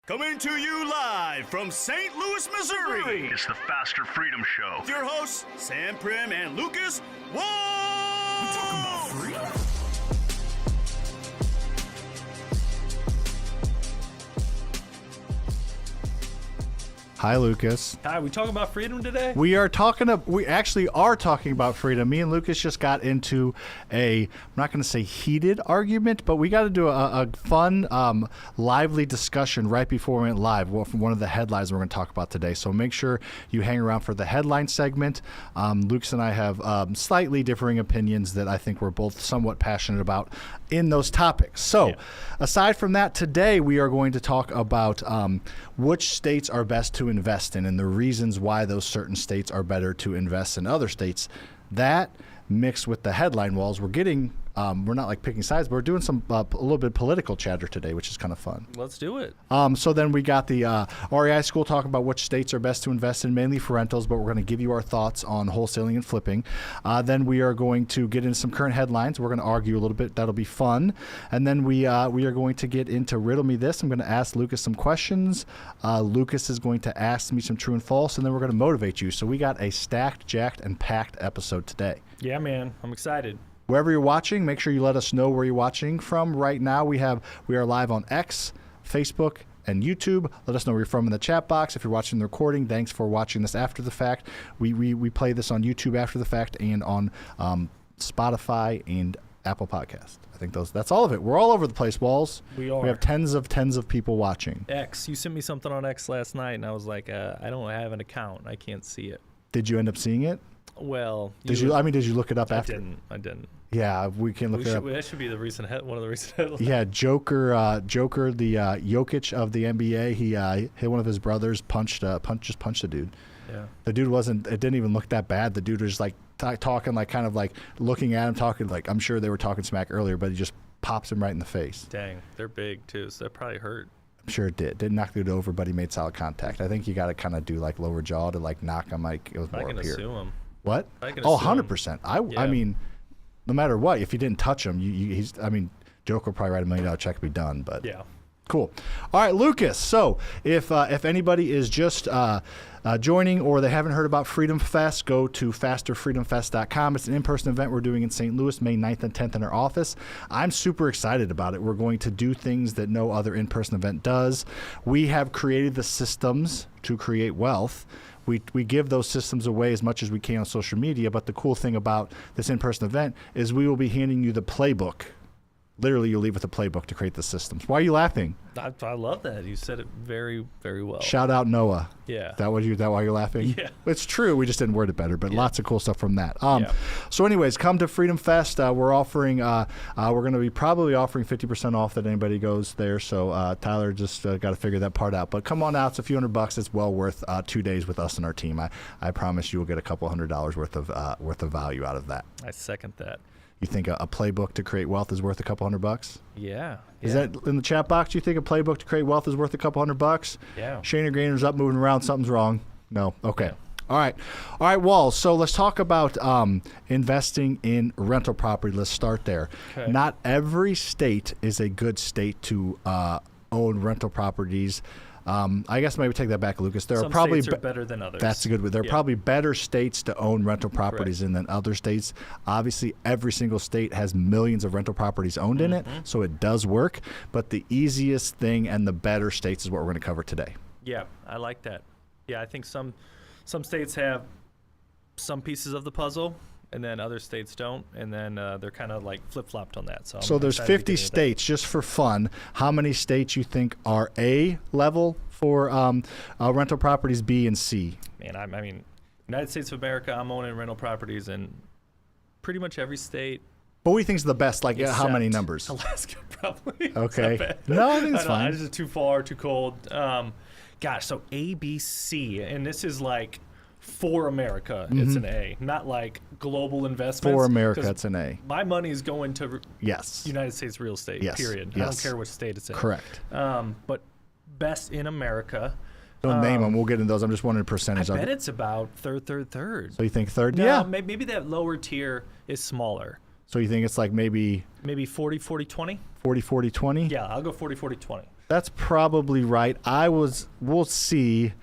Coming to you live from St. Louis, Missouri. It's the FasterFreedom Show. With your hosts, Sam Prim and Lucas Wall. We talking about freedom? Hi, Lucas. Hi, we talking about freedom today? We actually are talking about freedom. Me and Lucas just got into I'm not going to say heated argument, but we got to do a fun, lively discussion right before we went live from one of the headlines we're going to talk about today. So make sure you hang around for the headline segment. Lucas and I have slightly differing opinions that I think we're both somewhat passionate about in those topics. So aside from that, today we are going to talk about which states are best to invest in and the reasons why those certain states are better to invest in other states. That mixed with the headline walls, we're getting we're not like picking sides, but we're doing some a little bit of political chatter today, which is kind of fun. Let's do it. So then we got the REI school talking about which states are best to invest in, mainly for rentals, but we're going to give you our thoughts on wholesaling and flipping. Then we are going to get into some current headlines. We're going to argue a little bit. That'll be fun. And then we are going to get into Riddle Me This. I'm going to ask Lucas some questions. Lucas is going to ask me some true and false, and then we're going to motivate you. So we got a stacked, jacked, and packed episode today. Yeah, man. I'm excited. Wherever you're watching, make sure you let us know where you're watching from. Right now, we are live on X, Facebook, and YouTube. Let us know where you're from in the chat box. If you're watching the recording, thanks for watching this after the fact. We play this on YouTube after the fact and on Spotify and Apple Podcast. I think that's all of it. We're all over the place, Walls. We are. We have tens of people watching. X, you sent me something on X last night, and I was like, I don't have an account. I can't see it. Did you end up seeing it? Well, did you look it up after? I didn't. Yeah, we can look it up. That should be one of the recent headlines. Yeah, Joker, the Jokic of the NBA. He hit one of his brothers, punched a dude. Yeah. The dude it didn't even look that bad. The dude was like talking, like kind of like looking at him, talking like I'm sure they were talking smack earlier, but he just pops him right in the face. Dang, they're big too, so that probably hurt. I'm sure it did. Didn't knock the dude over, but he made solid contact. I think you got to kind of do like lower jaw to like knock him. Like it was more up here. I can assume him. What? I can 100%. I mean, no matter what, if you didn't touch him, Joker will probably write $1 million check to be done. But yeah, cool. All right, Lucas. So if anybody is just joining or they haven't heard about Freedom Fest, go to FasterFreedomFest.com. It's an in-person event we're doing in St. Louis, May 9th and 10th in our office. I'm super excited about it. We're going to do things that no other in-person event does. We have created the systems to create wealth. We give those systems away as much as we can on social media, but the cool thing about this in-person event is we will be handing you the playbook. Literally, you'll leave with a playbook to create the systems. Why are you laughing? I love that. You said it very, very well. Shout out Noah. Yeah. That why you're laughing? Yeah. It's true. We just didn't word it better, but lots of cool stuff from that. Yeah. So anyways, come to Freedom Fest. We're offering, we're going to be probably offering 50% off that anybody goes there. So Tyler just got to figure that part out. But come on out. It's a few $100. It's well worth 2 days with us and our team. I promise you will get a couple $100 worth of value out of that. I second that. You think a playbook to create wealth is worth a couple $100? Yeah. Is that in the chat box? Do you think a playbook to create wealth is worth a couple $100? Yeah. Shane Grainer's up, moving around. Something's wrong. No. Okay. Yeah. All right, Walls. So let's talk about investing in rental property. Let's start there. Okay. Not every state is a good state to own rental properties. I guess maybe take that back, Lucas. There Some are probably states are better than others. That's a good one. There are probably better states to own rental properties in than other states. Obviously, every single state has millions of rental properties owned in it, so it does work. But the easiest thing and the better states is what we're going to cover today. Yeah, I like that. Yeah, I think some states have some pieces of the puzzle, and then other states don't, and then they're kind of like flip-flopped on that. So there's 50 states, just for fun. How many states you think are A level for rental properties, B and C? Man, I mean, United States of America, I'm owning rental properties in pretty much every state. But what do you think is the best? Like, how many numbers? Alaska, probably. Okay. No, I think it's fine. This is too far, too cold. Gosh, so A, B, C, and this is like for America, it's an A, not like global investments. For America, it's an A. My money is going to United States real estate, period. I don't care which state it's in. Correct. But best in America. Don't name them. We'll get into those. I'm just wondering percentage. I bet it's about third. So you think third? No, yeah. Maybe that lower tier is smaller. So you think it's like maybe 40, 40, 20? 40, 40, 20? Yeah, I'll go 40, 40, 20. That's probably right. We'll see.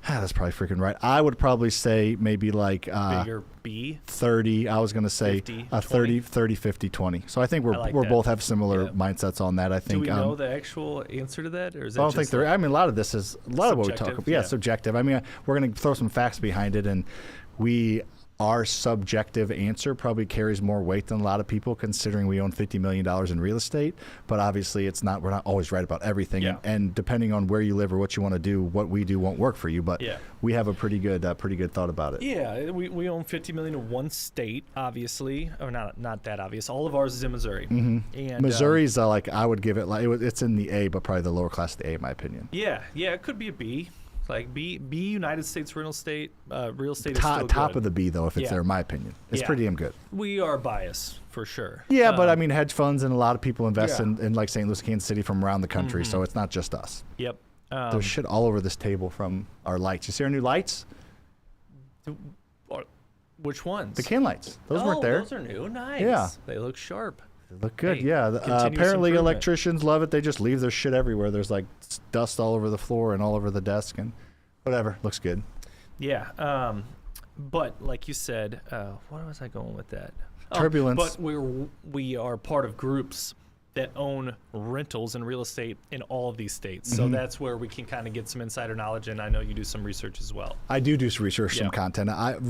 That's probably freaking right. I would probably say maybe like Bigger B. 30. I was going to say 50, 30, 50, 20. So I think we're like we're that. both have similar Yeah. mindsets on that. I Do think. we know the actual answer to that, or is that I don't just think there. like- I mean, a lot of this is a lot of what we talk Subjective, about. Yeah, yeah. subjective. I mean, we're going to throw some facts behind it, and our subjective answer probably carries more weight than a lot of people, considering we own $50 million in real estate. But obviously, we're not always right about everything. Yeah. And depending on where you live or what you want to do, what we do won't work for you. But Yeah. we have a pretty good thought about it. Yeah, we own 50 million in one state, obviously, or not that obvious. All of ours is in Missouri. And Missouri's like I would give it like it's in the A, but probably the lower class of the A, in my opinion. yeah, it could be a B. Like B United States real estate is still Top good. of the B though, if it's Yeah. there, in my opinion, it's Yeah. pretty damn good. We are biased for sure. Yeah, but I mean, hedge funds and a lot of people invest Yeah. in like St. Louis, Kansas City from around the country, so it's not just us. Yep. There's shit all over this table from our lights. You see our new lights? Which ones? The can lights. Those weren't there. Those are new. Nice. Yeah. They look sharp. They look good. Hey, yeah. continuous Apparently, improvement. electricians love it. They just leave their shit everywhere. There's like dust all over the floor and all over the desk and whatever. Looks good. Yeah. But like you said, where was I going with that? Turbulence. But we are part of groups that own rentals and real estate in all of these states. So that's where we can kind of get some insider knowledge, and I know you do some research as well. I do some research, some Yeah. content.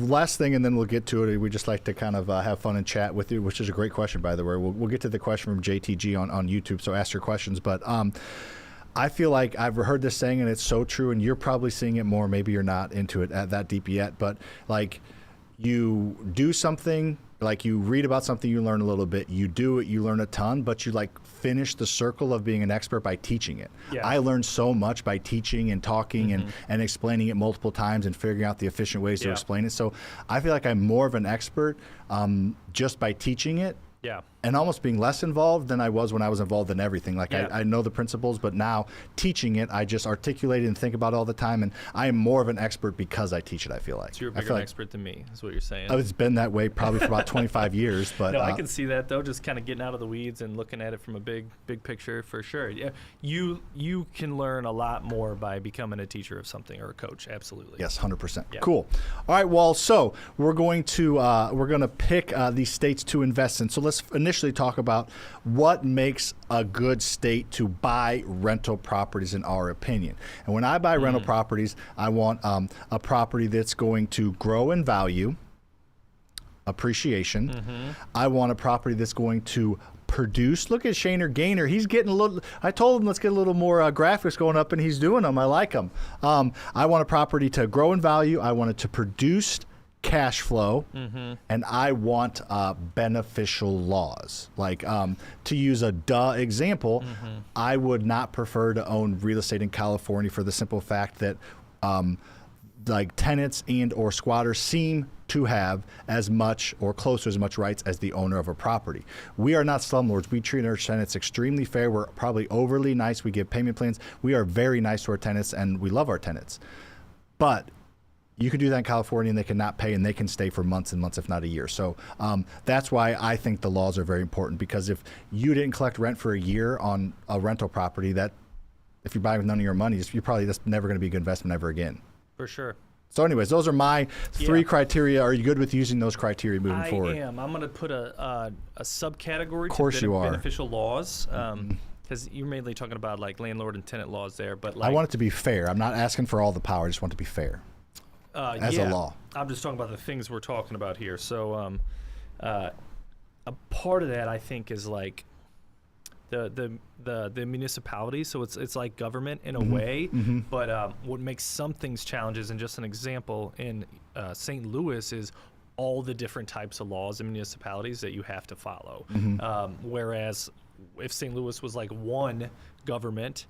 Last thing, and then we'll get to it. We just like to kind of have fun and chat with you, which is a great question, by the way. We'll get to the question from JTG on YouTube, so ask your questions. But I feel like I've heard this saying, and it's so true, and you're probably seeing it more. Maybe you're not into it that deep yet, but like you do something, like you read about something, you learn a little bit, you do it, you learn a ton, but you like finish the circle of being an expert by teaching it. Yeah. I learned so much by teaching and talking and explaining it multiple times and figuring out the efficient ways to Yeah. explain it. So I feel like I'm more of an expert just by teaching it. Yeah. And almost being less involved than I was when I was involved in everything. Like Yeah. I know the principles, but now teaching it, I just articulate it and think about it all the time. And I am more of an expert because I teach it, I feel like. So you're a I bigger feel an like expert than me, is what you're saying. it's been that way probably for about 25 years. But No, I can see that though. Just kind of getting out of the weeds and looking at it from a big picture for sure. Yeah, you can learn a lot more by becoming a teacher of something or a coach. Absolutely. Yes, 100%. Yeah. Cool. All right. Well, so we're going to pick these states to invest in. So let's initially talk about what makes a good state to buy rental properties, in our opinion. And when I buy rental properties, I want a property that's going to grow in value, appreciation. I want a property that's going to produce. Look at Shaner Gaynor. He's getting a little. I told him let's get a little more graphics going up, and he's doing them. I like them. I want a property to grow in value. I want it to produce cash flow, and I want beneficial laws. Like to use a example, I would not prefer to own real estate in California for the simple fact that like tenants and or squatters seem to have as much or close to as much rights as the owner of a property. We are not slumlords. We treat our tenants extremely fair. We're probably overly nice. We give payment plans. We are very nice to our tenants, and we love our tenants. But you can do that in California, and they cannot pay, and they can stay for months and months, if not a year. So that's why I think the laws are very important, because if you didn't collect rent for a year on a rental property, that if you buy with none of your money, you're probably just never going to be a good investment ever again. For sure. So anyways, those are my three criteria. Are you good with using those criteria moving forward? I am. I'm going to put a subcategory Of course to you are. beneficial laws. Because you're mainly talking about like landlord and tenant laws there. But like, I want it to be fair. I'm not asking for all the power. I just want it to be fair. As a law. I'm just talking about the things we're talking about here. So a part of that, I think, is like the municipality. So it's like government in a way. But what makes some things challenges, and just an example in St. Louis, is all the different types of laws and municipalities that you have to follow. Whereas if St. Louis was like one government,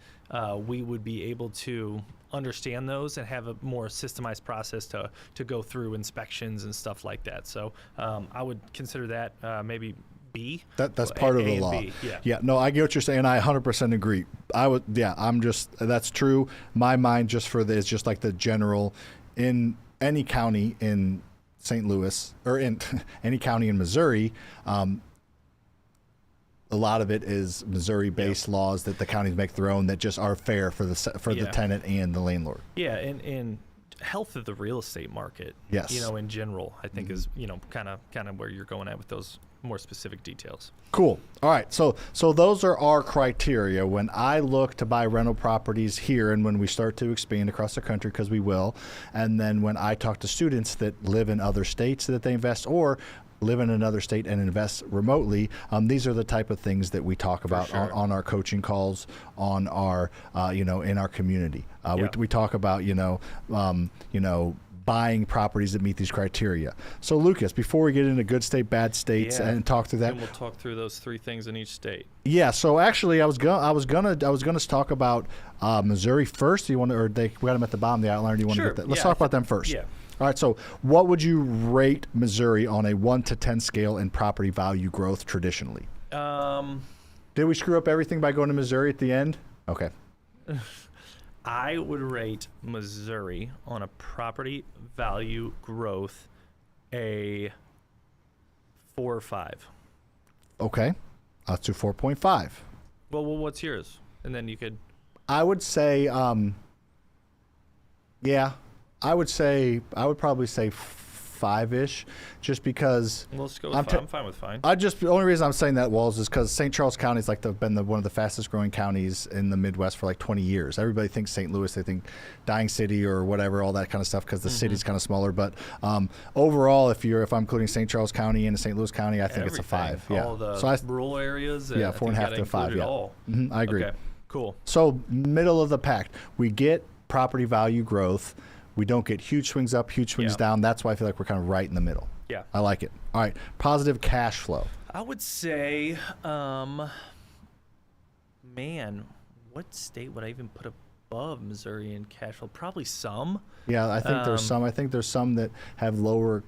we would be able to understand those and have a more systemized process to go through inspections and stuff like that. So I would consider that maybe B. That's part of the and law. B, Yeah. No, I get what you're saying. I 100% agree. That's true. My mind just for this is just like the general in any county in St. Louis or in any county in Missouri. a lot of it is Missouri-based laws that the counties make their own that just are fair for the tenant and the landlord. Yeah, and health of the real estate market. Yes. In general, I think is kind of where you're going at with those more specific details. Cool. All right. So those are our criteria when I look to buy rental properties here, and when we start to expand across the country, because we will, and then when I talk to students that live in other states that they invest or live in another state and invest remotely, these are the type of things that we talk about on our coaching calls, on our in our community. We talk about buying properties that meet these criteria. So Lucas, before we get into good state, bad states, and talk through that, and we'll talk through those 3 things in each state. Yeah. So actually, I was gonna talk about Missouri first. We got them at the bottom of the outline. Do you want to get that? Let's talk about them first. Yeah. All right. So, what would you rate Missouri on a 1 to 10 scale in property value growth traditionally? Did we screw up everything by going to Missouri at the end? Okay. I would rate Missouri on a property value growth a 4 or 5. Okay. Let's do 4.5. Well, what's yours? And then you could. I would say, I would probably say 5-ish, just because. Well, let's go with 5. I'm fine with 5. The only reason I'm saying that, Walls, is because St. Charles County is been one of the fastest growing counties in the Midwest for 20 years. Everybody thinks St. Louis, they think dying city or whatever, all that kind of stuff, because the city's kind of smaller. But overall, if I'm including St. Charles County and St. Louis County, I think it's a 5. Yeah. All the rural areas. 4.5 to 5. Yeah. All. I agree. Okay. Cool. So middle of the pack, we get property value growth. We don't get huge swings up, huge swings down. That's why I feel like we're kind of right in the middle. Yeah. I like it. All right. Positive cash flow. I would say, what state would I even put above Missouri in cash flow? Probably some. Yeah, I think there's some. I think there's some that have lower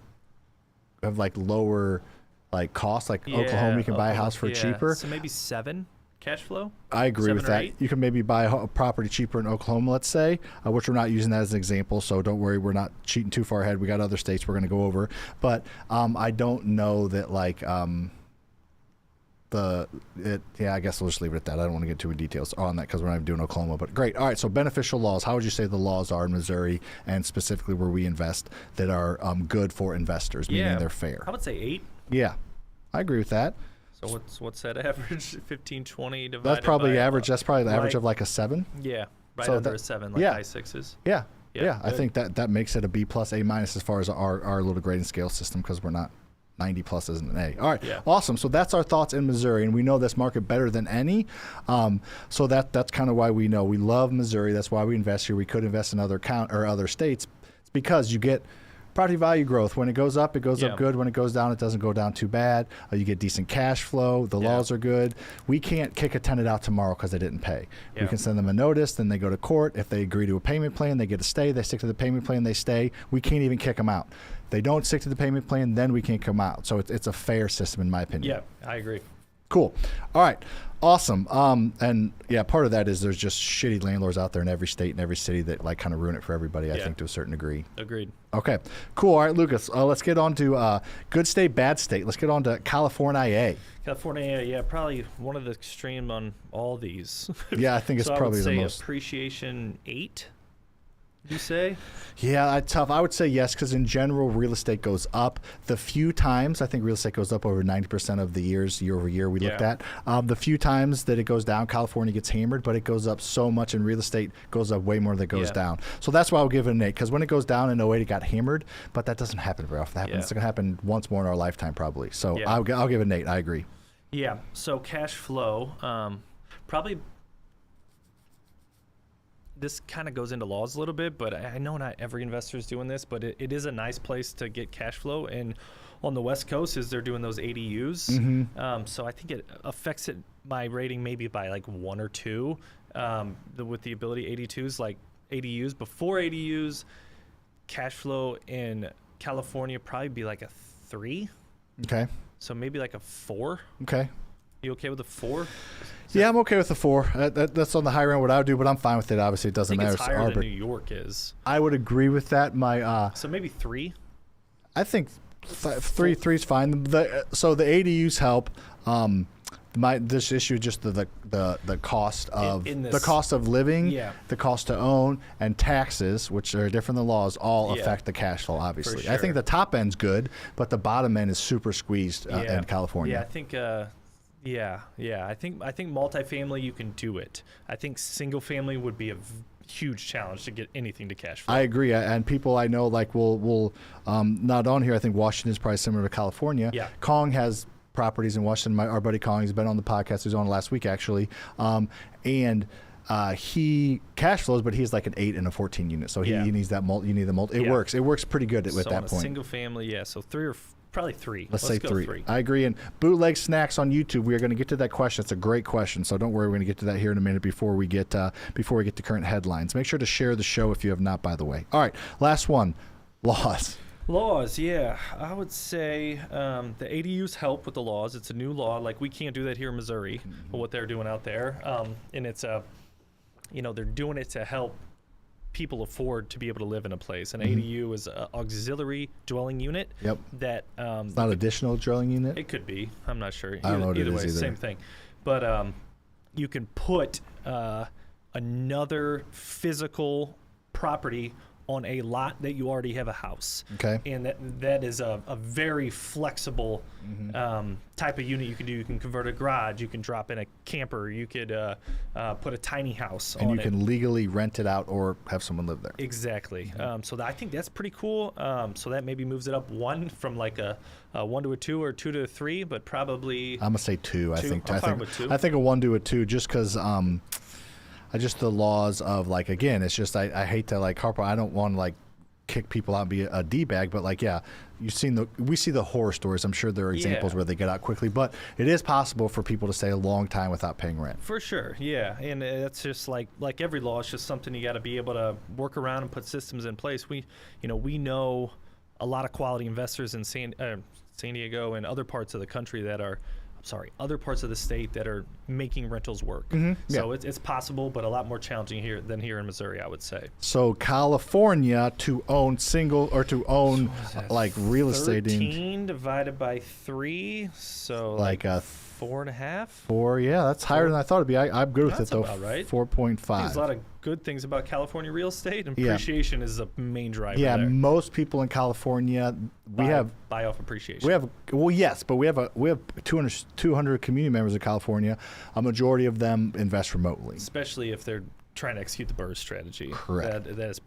costs. Oklahoma, you can buy a house for cheaper. So maybe 7 cash flow. I agree with that. 8? You can maybe buy a property cheaper in Oklahoma, let's say, which we're not using that as an example. So don't worry, we're not cheating too far ahead. We got other states we're going to go over, but I don't know that I guess we'll just leave it at that. I don't want to get too in details on that because we're not even doing Oklahoma. But great. All right. So beneficial laws. How would you say the laws are in Missouri, and specifically where we invest, that are good for investors, meaning they're fair? I would say 8. Yeah, I agree with that. So what's that average? 15, 20 divided That's probably by average. That's probably the average of a 7. Yeah, right so under a 7, high 6s. Yeah. I think that makes it a B+, A- as far as our little grading scale system, because we're not 90 plus isn't an A. All right, awesome. So that's our thoughts in Missouri, and we know this market better than any. So that's kind of why we know we love Missouri. That's why we invest here. We could invest in other states. It's because you get property value growth. When it goes up, it goes up good. When it goes down, it doesn't go down too bad. You get decent cash flow. The laws are good. We can't kick a tenant out tomorrow because they didn't pay. We can send them a notice, then they go to court. If they agree to a payment plan, they get to stay. They stick to the payment plan, they stay. We can't even kick them out. If they don't stick to the payment plan, then we can't come out. So it's a fair system, in my opinion. Yeah, I agree. Cool. All right. Awesome. And part of that is there's just shitty landlords out there in every state and every city that kind of ruin it for everybody, I think, to a certain degree. Agreed. Okay. Cool. All right, Lucas, let's get on to good state, bad state. Let's get on to California. California, probably one of the extreme on all these. Yeah, I think it's probably the most. I would say appreciation 8. You say? Yeah, that's tough. I would say yes, because in general, real estate goes up. The few times, I think real estate goes up over 90% of the year over year we looked at. The few times that it goes down, California gets hammered, but it goes up so much, and real estate goes up way more than it goes down. So that's why I'll give it an 8, because when it goes down in 08, it got hammered, but that doesn't happen very often. It's going to happen once more in our lifetime, probably. So I'll give it an 8. I agree. Yeah, so cash flow, probably. This kind of goes into laws a little bit, but I know not every investor is doing this, but it is a nice place to get cash flow. And on the West Coast, they're doing those ADUs. Mm-hmm. So I think it affects my rating maybe by 1 or 2. With the ability ADUs before ADUs, cash flow in California probably be a 3. Okay. So maybe a 4. Okay. You okay with a 4? Yeah, I'm okay with the 4. That's on the higher end what I would do, but I'm fine with it. Obviously, it doesn't matter. It's higher than New York is. I would agree with that. So maybe 3. I think 3 is fine. So the ADUs help. This issue just the cost of the cost of living, the cost to own, and taxes, which are different than laws, all affect the cash flow. Obviously, I think the top end's good, but the bottom end is super squeezed in California. Yeah, I think. I think multifamily you can do it. I think single family would be a huge challenge to get anything to cash flow. I agree, and people I know will not on here. I think Washington is probably similar to California. Yeah. Kong has properties in Washington. Our buddy Kong, he's been on the podcast. He was on last week actually, and he cash flows, but he's like an 8 and a 14 unit, so he needs that you need the multi. It works. It works pretty good with that point. Single family, so probably three. Let's say three. I agree. And Bootleg Snacks on YouTube, we are going to get to that question. It's a great question, so don't worry. We're going to get to that here in a minute before we get to current headlines. Make sure to share the show if you have not, by the way. All right, last one, laws. Laws, yeah. I would say the ADUs help with the laws. It's a new law. Like, we can't do that here in Missouri, but what they're doing out there. And it's they're doing it to help people afford to be able to live in a place. An ADU is an auxiliary dwelling unit. Yep. That it's not additional dwelling unit. It could be. I'm not sure. I don't know what either it is way, either. Same thing. But you can put another physical property on a lot that you already have a house. Okay. And that is a very flexible type of unit you can do. You can convert a garage. You can drop in a camper. You could put a tiny house on it. And you can legally rent it out or have someone live there. Exactly. So I think that's pretty cool. So that maybe moves it up one from like a 1 to a 2 or 2 to a 3, but probably... I'm going to say 2, I think. I'm fine with 2. I think a 1 to a 2 just because... just the laws of, like, again, it's just I hate to, like, harp on. I don't want to, like, kick people out and be a D-bag, but, like, yeah, we see the horror stories. I'm sure there are examples where they get out quickly, but it is possible for people to stay a long time without paying rent. For sure, yeah, and it's just like every law, it's just something you got to be able to work around and put systems in place. We know a lot of quality investors in San Diego and other parts of the country that are. Other parts of the state that are making rentals work. So it's possible, but a lot more challenging here than here in Missouri, I would say. So California to own like real estate. 13 divided by 3, so like 4.5. 4, yeah, that's higher than I thought it'd be. I'm good with it though. About right. 4.5. There's a lot of good things about California real estate, and appreciation is a main driver. Yeah, there. most people in California buy off appreciation. But we have 200 community members in California. A majority of them invest remotely, especially if they're trying to execute the BRRRR strategy. Correct. That is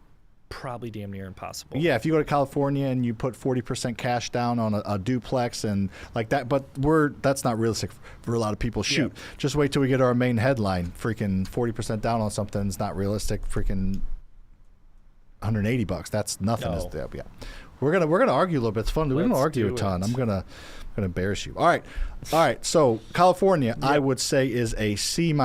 probably damn near impossible. Yeah, if you go to California and you put 40% cash down on a duplex and like that, but that's not realistic for a lot of people. Shoot, just wait till we get our main headline. Freaking 40% down on something is not realistic. Freaking $180. That's nothing. No. Yeah, we're gonna argue a little bit. It's fun. We're gonna argue a ton. I'm gonna embarrass you. All right. So California, I would say, is a C-.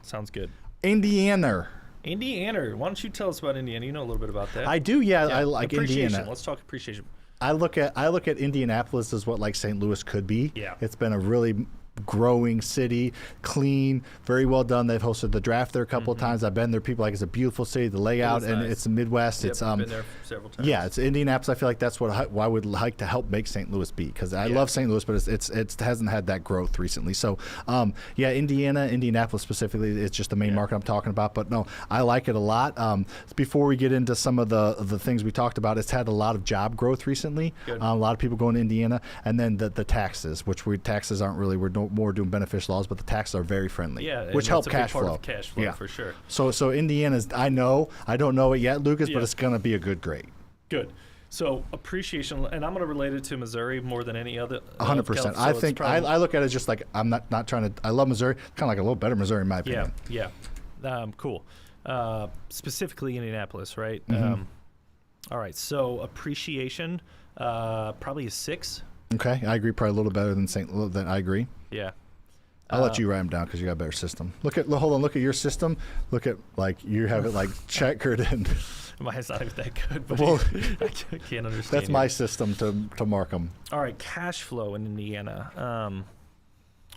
Sounds good. Indiana. Why don't you tell us about Indiana? You know a little bit about that. I do, I like Indiana. Let's talk appreciation. I look at Indianapolis as what like St. Louis could be. Yeah. It's been a really growing city, clean, very well done. They've hosted the draft there a couple of times. I've been there. People like it's a beautiful city. The layout and nice. It's the Midwest. Yep, It's I've been there several times. Yeah, it's Indianapolis. I feel like that's what I would like to help make St. Louis be because I love St. Louis, but it hasn't had that growth recently. So Indianapolis specifically, it's just the main market I'm talking about. But no, I like it a lot. Before we get into some of the things we talked about, it's had a lot of job growth recently. A lot of people going to Indiana, and then the taxes, taxes aren't really we're more doing beneficial laws, but the taxes are very friendly, which help cash flow. Cash flow, for sure. So Indiana's, I don't know it yet, Lucas, but it's going to be a good grade. Good. So appreciation, and I'm going to relate it to Missouri more than any other. 100%. I think I look at it just like I'm not trying to. I love Missouri, kind of like a little better Missouri in my opinion. Yeah. Cool. Specifically Indianapolis, right? All right. So appreciation, probably a 6. Okay, I agree. Probably a little better than I agree. Yeah. I'll let you write them down because you got a better system. Look at your system. Look at like you have it like checkered and. Mine's not even that good, but I can't understand. That's my system to mark them. All right, cash flow in Indiana.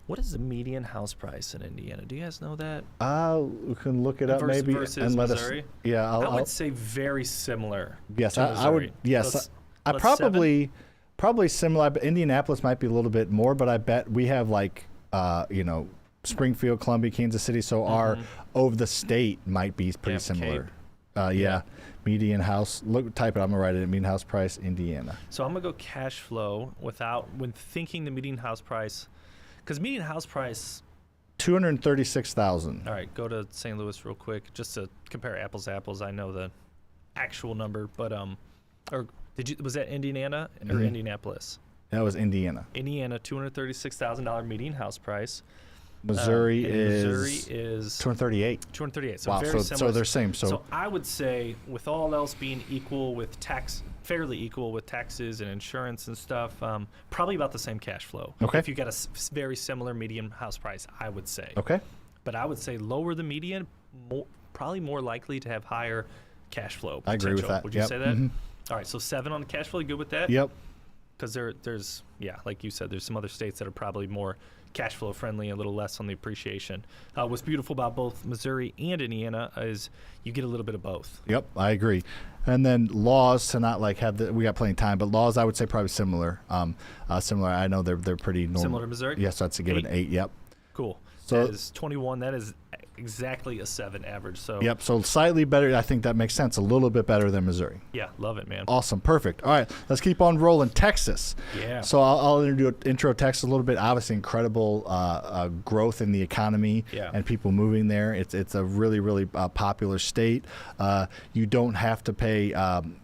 What is the median house price in Indiana? Do you guys know that? We can look it up maybe versus let Missouri? us. Yeah, I would say very similar. Yes, to I would. Yes, I probably similar. But Indianapolis might be a little bit more, but I bet we have like Springfield, Columbia, Kansas City. So our over the state might be pretty similar. Median house. Type it. I'm gonna write it. Median house price, Indiana. So I'm gonna go cash flow when thinking the median house price, because median house price. 236,000. All right, go to St. Louis real quick just to compare apples to apples. I know the actual number, but was that Indiana or Indianapolis? That was Indiana. Indiana, $236,000 median house price. Missouri is 238. 238. So wow, very so similar. they're same. So I would say, with all else being equal with fairly equal with taxes and insurance and stuff, probably about the same cash flow. Okay. If you got a very similar median house price, I would say. Okay. But I would say lower the median, probably more likely to have higher cash flow potential. I agree with that. Would you say that? All right. So 7 on the cash flow. You good with that? Yep. Because there's like you said, there's some other states that are probably more cash flow friendly, a little less on the appreciation. What's beautiful about both Missouri and Indiana is you get a little bit of both. Yep, I agree. And then laws to not we got plenty of time, but laws I would say probably similar. Similar. I know they're pretty normal. Similar to Missouri. Yes, so I'd say give it an 8. Yep. Cool. So that is 21. That is exactly a 7 average. So yep. So slightly better. I think that makes sense. A little bit better than Missouri. yeah, love it, man. Awesome. Perfect. All right. Let's keep on rolling. Texas. Yeah. So I'll intro Texas a little bit. Obviously, incredible growth in the economy and people moving there. It's a really, really popular state. You don't have to pay, an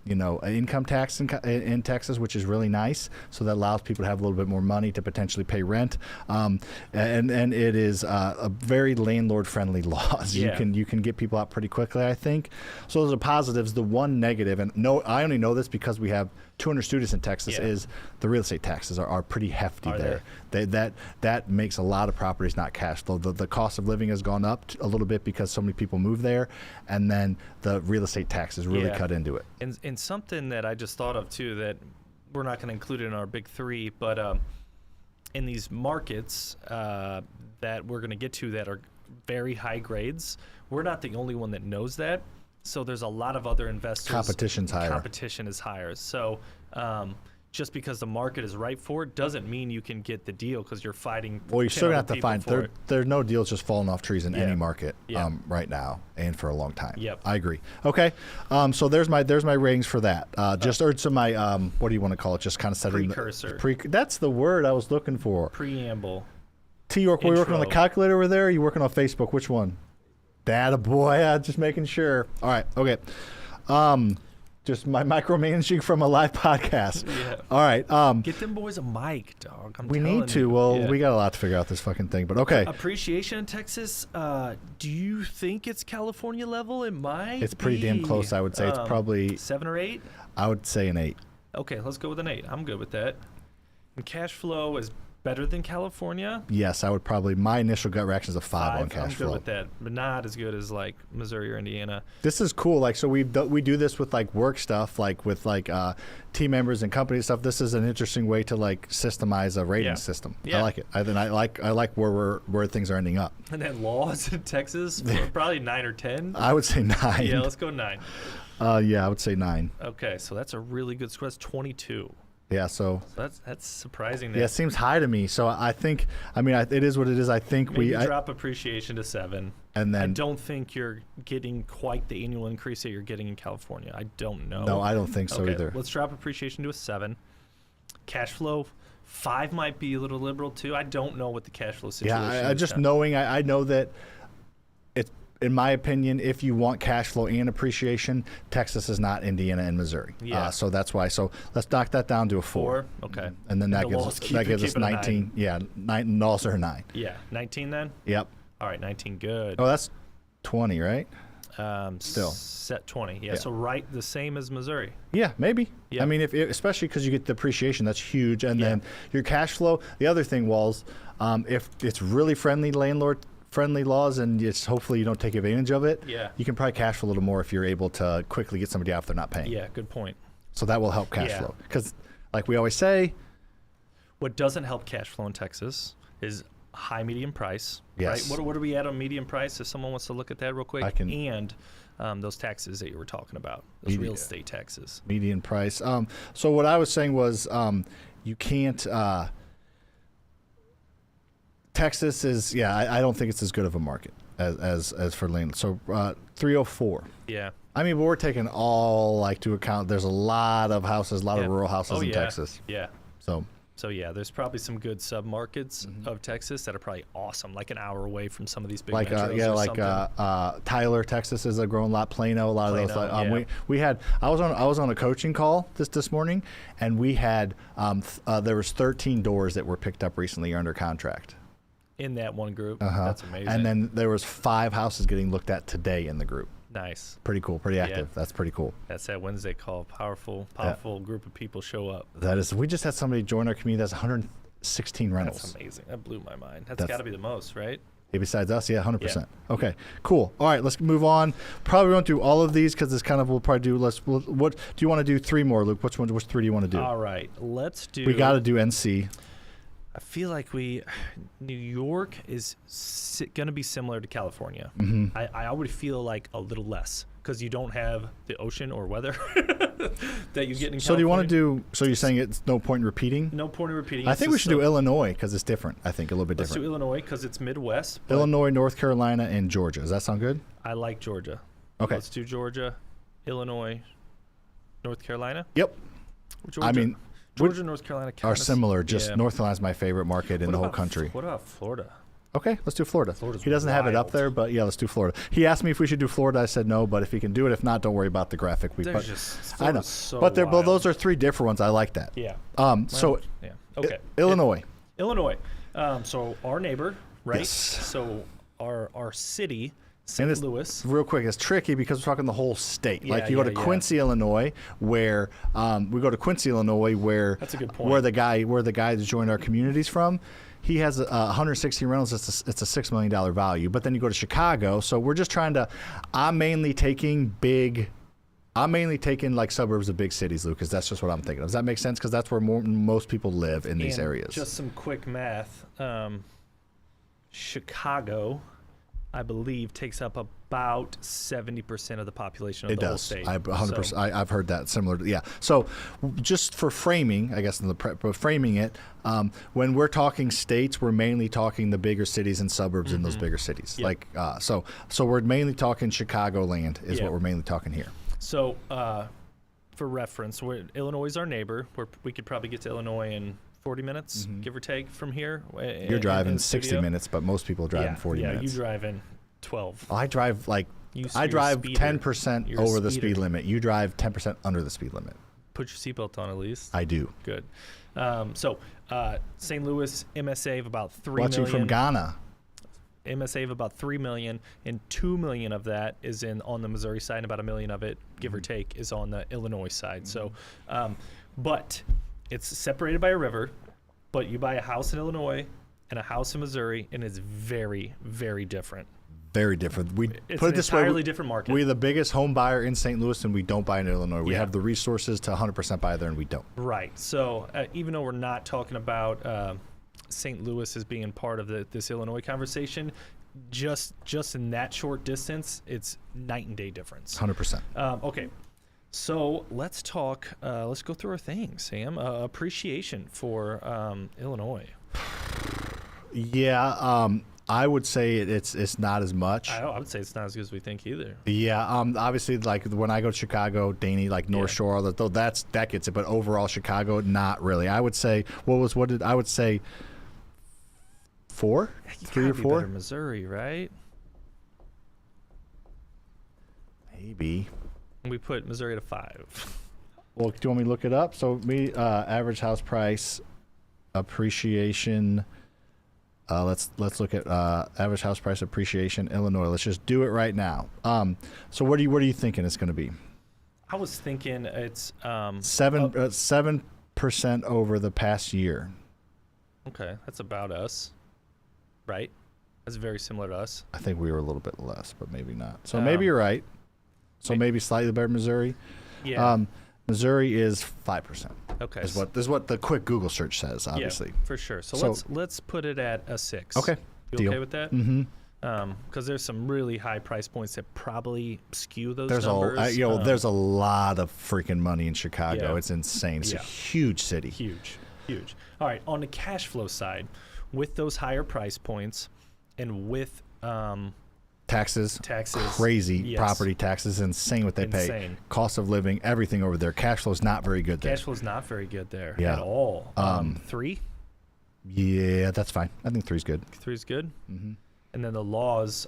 income tax in Texas, which is really nice. So that allows people to have a little bit more money to potentially pay rent. And it is a very landlord-friendly laws. Yeah. You can get people out pretty quickly, I think. So those are positives. The one negative, and I only know this because we have 200 students in Texas, is the real estate taxes are pretty hefty there. That makes a lot of properties not cash flow. The cost of living has gone up a little bit because so many people move there, and then the real estate taxes really cut into it. And something that I just thought of too that we're not going to include in our big 3, but in these markets that we're going to get to that are very high grades, we're not the only one that knows that. So there's a lot of other investors. Competition's higher. Competition is higher. So just because the market is right for it doesn't mean you can get the deal because you're fighting. Well, you're still going to have to find. There's no deals just falling off trees in any market right now and for a long time. Yep. I agree. Okay. So there's my ratings for that. So my what do you want to call it? Just kind of setting precursor. That's the word I was looking for. Preamble. T-York, were you working on the calculator over there? Or are you working on Facebook? Which one? Data boy, just making sure. All right, okay. Just my micromanaging from a live podcast. Yeah. All right. Get them boys a mic, dog. We need to. Well, we got a lot to figure out this fucking thing, but okay. Appreciation in Texas. Do you think it's California level? It might. It's pretty damn close. I would say it's probably 7 or 8. I would say an 8. Okay, let's go with an 8. I'm good with that. And cash flow is better than California? Yes, I would probably. My initial gut reaction is a 5 on cash flow. I'm good with that, but not as good as like Missouri or Indiana. This is cool. Like, so we do this with like work stuff, like with like team members and company stuff. This is an interesting way to like systemize a rating system. Yeah. I like it. I like where things are ending up. And then laws in Texas, probably 9 or 10. I would say 9. Yeah, let's go 9. Yeah, I would say 9. Okay, so that's a really good score. That's 22. Yeah, so that's surprising. Yeah, it seems high to me. So I think, it is what it is. I think maybe drop appreciation to 7, and then I don't think you're getting quite the annual increase that you're getting in California. I don't know. No, I don't think so either. Let's drop appreciation to a 7. Cash flow 5 might be a little liberal too. I don't know what the cash flow situation is. Yeah, just knowing, I know that it's. In my opinion, if you want cash flow and appreciation, Texas is not Indiana and Missouri. Yeah. So that's why. So let's knock that down to a 4. Okay. And then that gives us 19. Yeah, 9 and also 9. Yeah, 19 then. Yep. All right, 19. Good. Oh, that's 20, right? Still set 20. Yeah. So right the same as Missouri. Yeah, maybe. Yeah. Especially because you get the appreciation, that's huge, and then your cash flow. The other thing, Walls, if it's really friendly laws and hopefully you don't take advantage of it, you can probably cash flow a little more if you're able to quickly get somebody out if they're not paying. Yeah, good point. So that will help cash flow. Because like we always say, what doesn't help cash flow in Texas is high median price. Yes. Right? What are we at on median price if someone wants to look at that real quick? And those taxes that you were talking about, those real estate taxes. Median price. So what I was saying was you can't Texas is, I don't think it's as good of a market as for land. So 304. Yeah. I mean, but we're taking all like to account. There's a lot of houses, a lot of rural houses in Texas. Yeah. So yeah, there's probably some good submarkets of Texas that are probably awesome, like an hour away from some of these big like metros or something. Tyler, Texas is a growing lot. Plano, a lot of those. Plano, We had I was on a coaching call this morning, and we had there was 13 doors that were picked up recently under contract. In that one group. That's amazing. And then there was 5 houses getting looked at today in the group. Nice. Pretty cool. Pretty active. Yeah. That's pretty cool. That's that Wednesday call. Powerful group of people show up. That is. We just had somebody join our community that's 116 rentals. That's amazing. That blew my mind. That's got to be the most, right? Besides us, 100%. Okay, cool. All right, let's move on. Probably won't do all of these because it's kind of we'll probably do. What do you want to do? 3 more, Luke? Which 3 do you want to do? All right, let's do. We got to do NC. I feel like New York is going to be similar to California. I would feel like a little less because you don't have the ocean or weather that you get in California. So do you want to do? So you're saying it's no point in repeating? No point in repeating. I think we should do Illinois because it's different. I think a little bit different. Let's do Illinois because it's Midwest. Illinois, North Carolina, and Georgia. Does that sound good? I like Georgia. Okay. Let's do Georgia, Illinois, North Carolina. Yep. Georgia. I mean, Georgia, North Carolina are similar. Just North Carolina's my favorite market in the whole country. What about Florida? Okay, let's do Florida. Florida's He doesn't have it up wild. there, but yeah, let's do Florida. He asked me if we should do Florida. I said no, but if he can do it, if not, don't worry about the graphic. I know, So but those are 3 different ones. I like that. Yeah. So yeah. Okay. Illinois. Illinois. So our neighbor, right? Yes. So our city, St. Louis. Real quick, it's tricky because we're talking the whole state. Yeah, like you go to Quincy, Illinois, where we go to Quincy, Illinois, where that's a good point. Where the guy that joined our communities from. He has 116 rentals. It's a $6 million value. But then you go to Chicago. So we're just trying to. I'm mainly taking like suburbs of big cities, Lucas. That's just what I'm thinking of. Does that make sense? Because that's where most people live in these areas. Just some quick math. Chicago, I believe, takes up about 70% of the population of the whole state. It does. 100%. I've heard that similar. Yeah. So just for framing, I guess, framing it, when we're talking states, we're mainly talking the bigger cities and suburbs in those bigger cities. Yep. Like so we're mainly talking Chicagoland is what we're mainly talking here. So for reference, Illinois is our neighbor. We could probably get to Illinois in 40 minutes, give or take, from here. You're driving 60 minutes, but most people drive in 40 minutes. Yeah, you drive in 12. I drive 10% over the speed limit. You drive 10% under the speed limit. Put your seatbelt on at least. I do. Good. So St. Louis, MSA of about 3 million. Watching from Ghana. MSA of about 3 million, and 2 million of that is on the Missouri side, and about 1 million of it, give or take, is on the Illinois side. So, but it's separated by a river, but you buy a house in Illinois and a house in Missouri, and it's very, very different. Very different. It's put an it this way: entirely different market. We're the biggest home buyer in St. Louis, and we don't buy in Illinois. We Yeah. have the resources to 100% buy there, and we don't. Right. So even though we're not talking about St. Louis as being part of this Illinois conversation, just in that short distance, it's night and day difference. 100%. Okay. So let's talk. Let's go through our things, Sam. Appreciation for Illinois. Yeah, I would say it's not as much. I would say it's not as good as we think either. Yeah, obviously, like when I go to Chicago, Danny, like North Shore, though that gets it. But overall, Chicago, not really. I would say I would say 4, 3 or 4. Better Missouri, right? Maybe. We put Missouri at a 5. Well, do you want me to look it up? So average house price appreciation. Let's look at average house price appreciation, Illinois. Let's just do it right now. So what are you thinking it's going to be? I was thinking it's 7% over the past year. Okay, that's about us, right? That's very similar to us. I think we were a little bit less, but maybe not. So maybe you're right. So maybe slightly better Missouri. Yeah. Missouri is 5%. Okay. This is what the quick Google search says, obviously. Yeah, for sure. So let's put it at a 6. Okay. You Deal. okay with that? Mm-hmm. Because there's some really high price points that probably skew those There's numbers. there's a lot of freaking money in Chicago. Yeah. It's insane. It's a huge city. Huge. All right. On the cash flow side, with those higher price points and with taxes, taxes, crazy. yes. Property taxes, insane what they pay. Insane. Cost of living, everything over there. Cash flow is not very good there. Cash flow is not very good there Yeah. at all. 3? Yeah, that's fine. I think 3's good. 3's good. And then the laws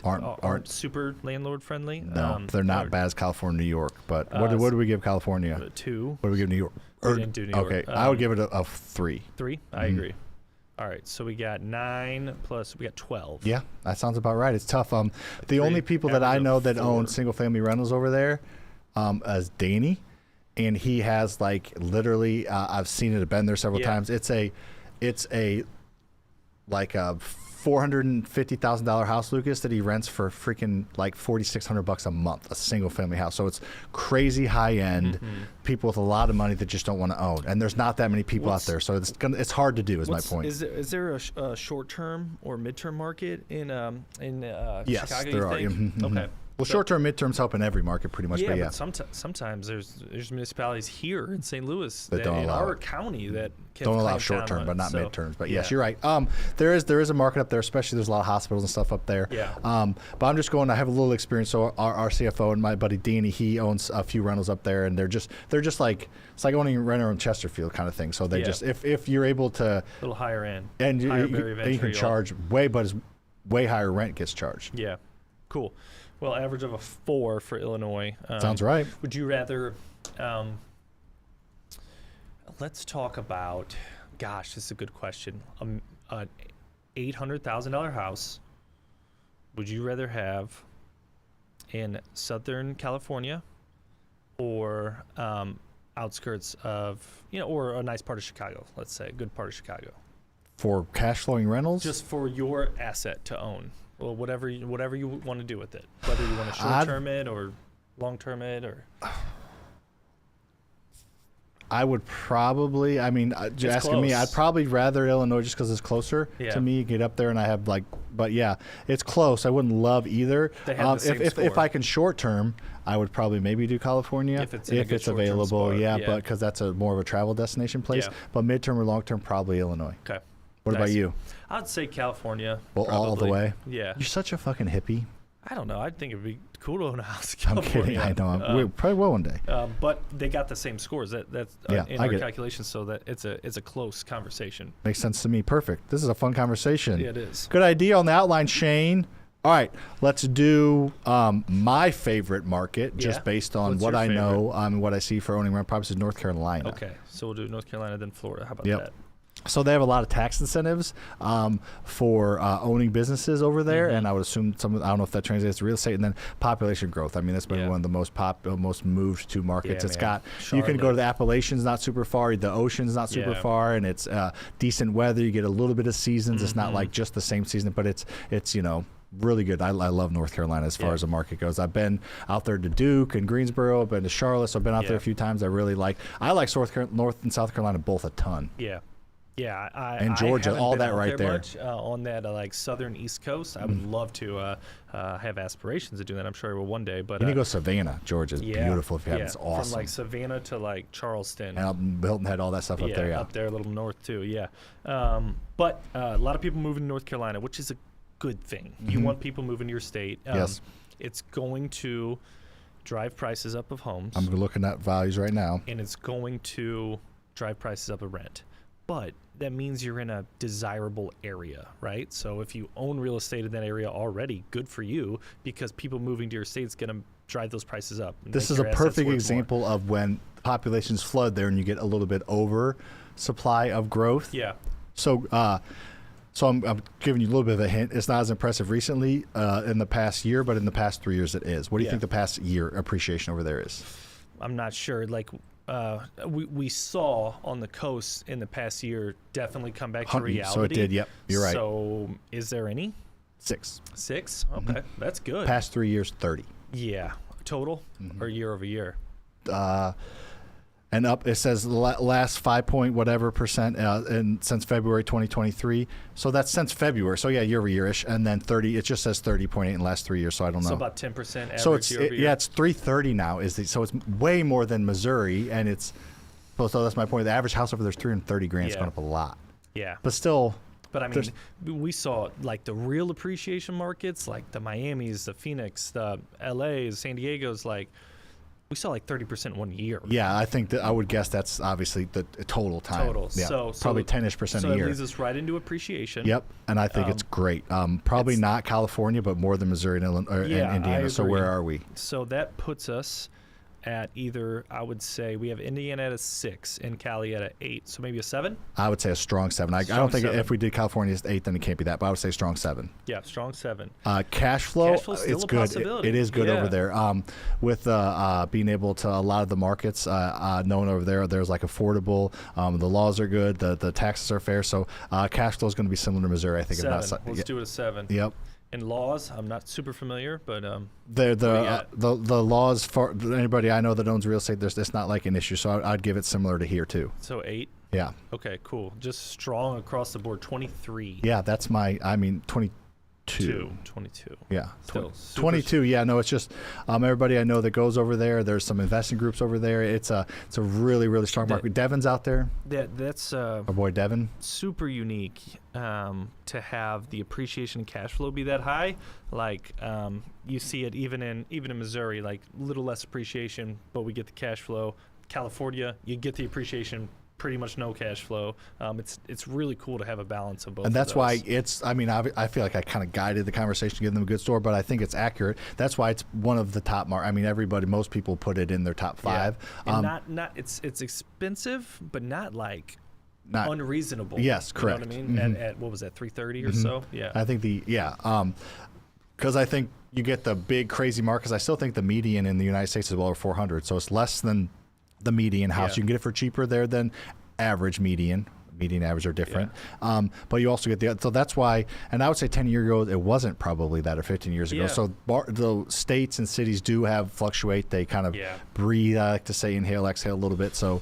aren't super landlord friendly. No, they're not bad as California, New York. But what do we give California? 2. What do we give New York? We didn't do New York. Okay, I would give it a 3. 3? I agree. All right, so we got 9 plus we got 12. Yeah, that sounds about right. It's tough. The only people that I average know of that 4. own single family rentals over there is Danny, and he has like literally I've seen it. I've been there several times. It's a like a $450,000 house, Lucas, that he rents for freaking like $4,600 a month, a single family house. So it's crazy high end. People with a lot of money that just don't want to own, and there's not that many people out there. So it's hard to do. Is my point. Is there a short term or midterm market in Yes, Chicago? there are. You think? Okay. Well, short-term, midterms help in every market pretty much. Yeah, but yeah, but sometimes there's municipalities here in St. Louis that don't in allow our it. county that can Don't allow clamp down short-term, on but it. not So, midterms. But yeah. yes, you're right. There is a market up there, especially there's a lot of hospitals and stuff up there. Yeah. But I'm just going. I have a little experience. So our CFO and my buddy Danny, he owns a few rentals up there, and they're just like it's like owning a renter in Chesterfield kind of thing. So they just if you're able to A little higher end. and higher you barrier of can entry, charge way higher rent gets charged. Yeah. Cool. Well, average of a 4 for Illinois. Sounds right. Would you rather? Let's talk about. Gosh, this is a good question. An $800,000 house. Would you rather have in Southern California, or outskirts of or a nice part of Chicago? Let's say a good part of Chicago. For cash flowing rentals, Just for your asset to own. Well, whatever you want to do with it, whether you want to short-term it or long-term it, or I would probably. I mean, you're asking me. close. I'd probably rather Illinois just because it's closer to me. Get up there and I have like, but yeah, it's close. I wouldn't love either. They have the same if score. I can short term, I would probably maybe do California If it's in a good short-term available. spot, Yeah, yeah. but because that's a more of a travel destination place. Yeah. But midterm or long term, probably Illinois. okay. What about Nice. you? I'd say California. Well, all the probably. way. Yeah. You're such a fucking hippie. I don't know. I think it'd be cool to own a house in I'm California. kidding. I know. We probably will one day. But they got the same scores. That's Yeah, in I our get it. calculations, so that it's a close conversation. Makes sense to me. Perfect. This is a fun conversation. Yeah, it is. Good idea on the outline, Shane. All right, let's do my favorite market, just Yeah? based on What's what your I know and what I see for owning rent properties in North Carolina. Okay, so we'll do North Carolina, then Florida. How about Yep. that? So they have a lot of tax incentives for owning businesses over there, and I would assume I don't know if that translates to real estate, and then population growth. I mean, that's been Yeah. one of the most moved to markets. Yeah, It's man. got you can go to Charlotte. the Appalachians, not super far. The ocean's not super Yeah. far, and it's decent weather. You get a little bit of seasons. It's not like just the same season, but it's really good. I love North Carolina as far Yeah. as the market goes. I've been out there to Duke and Greensboro. I've been to Charlotte. So I've been out there Yeah. a few times. I like North and South Carolina both a ton. Yeah. Yeah, And Georgia, I haven't all been that out right there. much, on that like southern East Coast. I would love to have aspirations of doing that. I'm sure I will one day. But You need to go to Savannah, Georgia. It's beautiful if you have. It's awesome. From like Savannah to like Charleston. And Hilton Head, all that stuff up there. Yeah. up there a little north too. Yeah, but a lot of people moving to North Carolina, which is a good thing. You want people moving to your state. Yes. It's going to drive prices up of homes. I'm looking at values right now. And it's going to drive prices up of rent. But that means you're in a desirable area, right? So if you own real estate in that area already, good for you, because people moving to your state is going to drive those prices up. and This make is a your assets worth perfect more. example of when populations flood there and you get a little bit over supply of growth. Yeah. So I'm giving you a little bit of a hint. It's not as impressive recently in the past year, but in the past 3 years it is. What do you Yeah. think the past year appreciation over there is? I'm not sure. Like, we saw on the coast in the past year definitely come back to reality. So it did. Yep, you're right. So is there any? 6. 6? Okay, that's good. Past 3 years, 30. Yeah, total or year over year? And up, it says last 5 point whatever percent since February 2023. So that's since February. So yeah, year over year-ish. And then 30, it just says 30.8 in the last 3 years. So I don't know. So about 10% average So it's year over year? yeah, it's 330 now. So it's way more than Missouri, and it's so that's my point. The average house over there is 330 grand. It's Yeah. gone up a lot. Yeah. But still. But I mean, we saw like the real appreciation markets, like the Miamis, the Phoenix, the LAs, San Diego's, like we saw like 30% 1 year. Yeah, I think that I would guess that's obviously the total time. Total. Yeah, So probably 10-ish% a year. So it leads us right into appreciation. Yep, and I think it's great. Probably not California, but more than Missouri and, and Indiana. So where are we? So that puts us at either, I would say, we have Indiana at a 6 and Cali at a 8. So maybe a 7? I would say a strong 7. I don't think if we did California as 8, then it can't be that. But I would say strong 7. Yeah, strong 7. Cash flow, Cashflow's it's still a good. possibility. It is good Yeah. over there. With being able to, a lot of the markets known over there, there's like affordable. The laws are good. The taxes are fair. So cash flow is going to be similar to Missouri, I think. 7. If not, Let's do it a 7. Yep. And laws, I'm not super familiar, but the laws for anybody I know that owns real estate, it's not like an issue. So I'd give it similar to here too. So 8. Yeah. Okay, cool. Just strong across the board. 23. Yeah, that's 22. 22. Yeah. Still super 22. Yeah, no, it's just everybody I know that goes over there. There's some investing groups over there. It's a really, really strong market. Devin's out there. That's Our boy Devin. super unique to have the appreciation and cash flow be that high. Like you see it even in Missouri, like little less appreciation, but we get the cash flow. California, you get the appreciation, pretty much no cash flow. It's really cool to have a balance of both. And that's of why those. I feel like I kind of guided the conversation to give them a good story, but I think it's accurate. That's why it's one of the top most people put it in their top 5. And not it's expensive, but not like Not unreasonable. Yes, correct. You know what I mean? Mm-hmm. At what was that, 330 or so? Yeah. I think because I think you get the big crazy markets. I still think the median in the United States is well over 400, so it's less than the median house. Yeah. You can get it for cheaper there than average median. Median average are different. But you also get so that's why, and I would say 10 years ago, it wasn't probably that, or 15 years ago. Yeah. So the states and cities do have fluctuate. They kind of breathe, I like to say inhale, exhale a little bit. So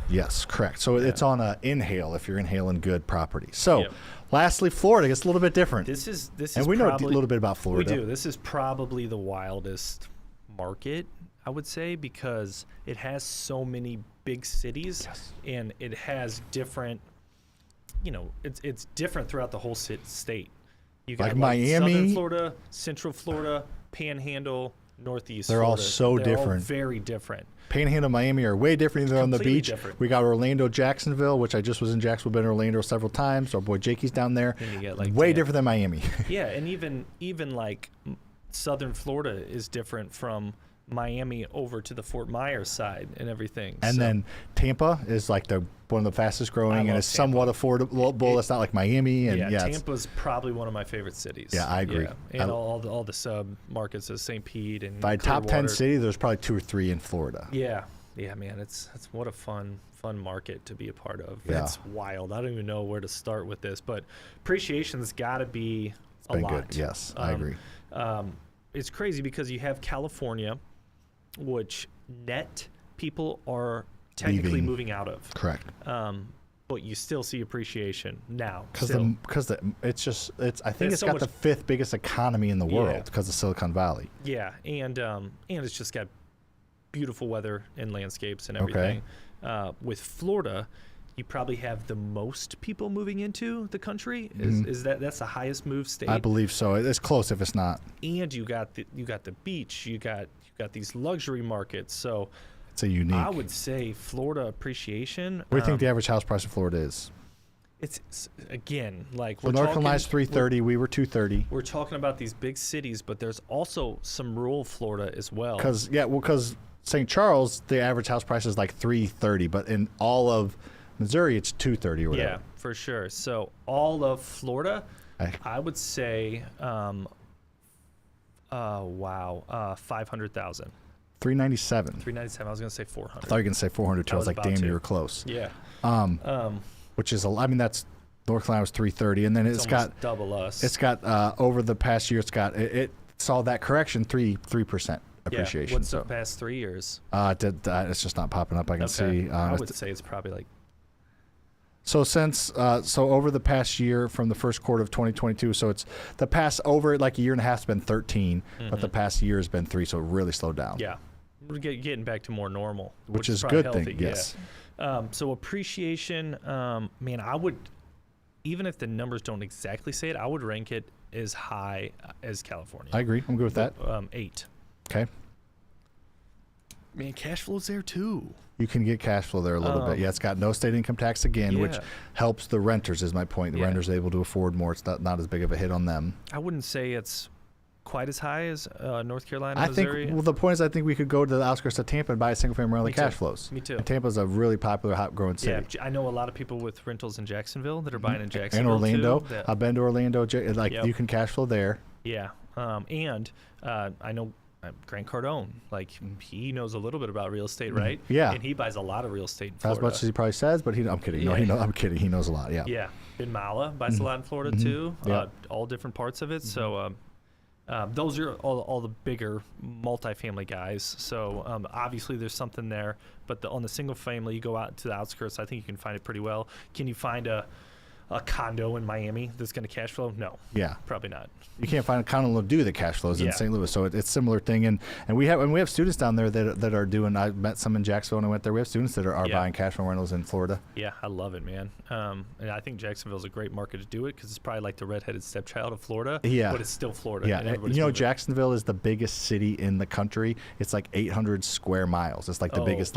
yes, correct. So it's on a inhale if you're inhaling good property. So lastly, Florida gets a little bit different. This is and we know a little bit about Florida. We do. This is probably the wildest market, I would say, because it has so many big cities and it has different, it's different throughout the whole state. You got like Miami, Southern Florida, Central Florida, Panhandle, Northeast They're Florida. all so They're different. all very different. Panhandle, Miami are way different. They're on the Completely beach. different. We got Orlando, Jacksonville, which I just was in Jacksonville, been in Orlando several times. Our boy Jakey's down there. And you get like way different than Miami. Yeah, and even like Southern Florida is different from Miami over to the Fort Myers side and everything. And then Tampa is like one of the fastest growing and is somewhat affordable. It's not like Miami. And Tampa's probably one of my favorite cities. Yeah, I agree. Yeah. And all the sub markets of St. Pete and by top 10 Clearwater. cities, there's probably 2 or 3 in Florida. Yeah, man, it's what a fun market to be a part of. Yeah. It's wild. I don't even know where to start with this, but appreciation's got to be It's been lot. good. Yes, I agree. It's crazy because you have California, which net people are technically moving out of. Correct. But you still see appreciation now. Because I think it's got the 5th biggest economy in the world because of Silicon Valley. Yeah, and it's just got beautiful weather and landscapes and everything. With Florida, you probably have the most people moving into the country. Is that's the highest move state? I believe so. It's close if it's not. And you got the beach. You got these luxury markets. So it's a unique. I would say Florida appreciation. What do you think the average house price in Florida is? It's again like we're North Carolina's 330. We were 230. We're talking about these big cities, but there's also some rural Florida as well. Because St. Charles, the average house price is like 330, but in all of Missouri, it's 230 or whatever. Yeah, for sure. So all of Florida, I would say, 500,000. 397. 397. I was gonna say 400. I thought you were gonna say 400 too. I was like, damn, you were close. Yeah. Which is that's North Carolina was 330, and then it's got double us. It's got over the past year, it saw that correction 3% appreciation. What's the past 3 years? It's just not popping up. I can see. I would say it's probably like. So over the past year from the first quarter of 2022, so it's the past over like a year and a half has been 13, but the past year has been 3, so it really slowed down. Yeah, we're getting back to more normal, which is probably good healthy. thing. Yes. So appreciation, man, even if the numbers don't exactly say it, I would rank it as high as California. I agree. I'm good with that. 8. Okay. Man, cash flow's there too. You can get cash flow there a little bit. Yeah, it's got no state income tax again, which helps the renters, is my point. The renters are able to afford more. It's not as big of a hit on them. I wouldn't say it's quite as high as North Carolina, I Missouri. think, well, the point is I think we could go to the outskirts of Tampa and buy a single-family rental. The cash flows. Me too. And Tampa's a really popular, hot-growing city. Yeah, I know a lot of people with rentals in Jacksonville that are buying in Jacksonville, and Orlando. too, I've been to Orlando. You can cash flow there. Yeah, and I know Grant Cardone, he knows a little bit about real estate, right? Yeah. And he buys a lot of real estate in Florida. As much as he probably says, but I'm kidding. No, I'm kidding. He knows a lot, yeah. Yeah. Ben Mala buys a lot in Florida, too. Yeah. All different parts of it. So those are all the bigger multifamily guys. So obviously there's something there. But on the single family, you go out to the outskirts, I think you can find it pretty well. Can you find a condo in Miami that's going to cash flow? No. Yeah. Probably not. You can't find a condo to do the cash flows in St. Louis, so it's a similar thing. And we have students down there that are doing. I met some in Jacksonville when I went there. We have students that are buying cash flow rentals in Florida. Yeah, I love it, man. And I think Jacksonville's a great market to do it because it's probably like the redheaded stepchild of Florida. Yeah. But it's still Florida. Yeah. And Jacksonville is the biggest city in the country. It's like 800 square miles. It's like the biggest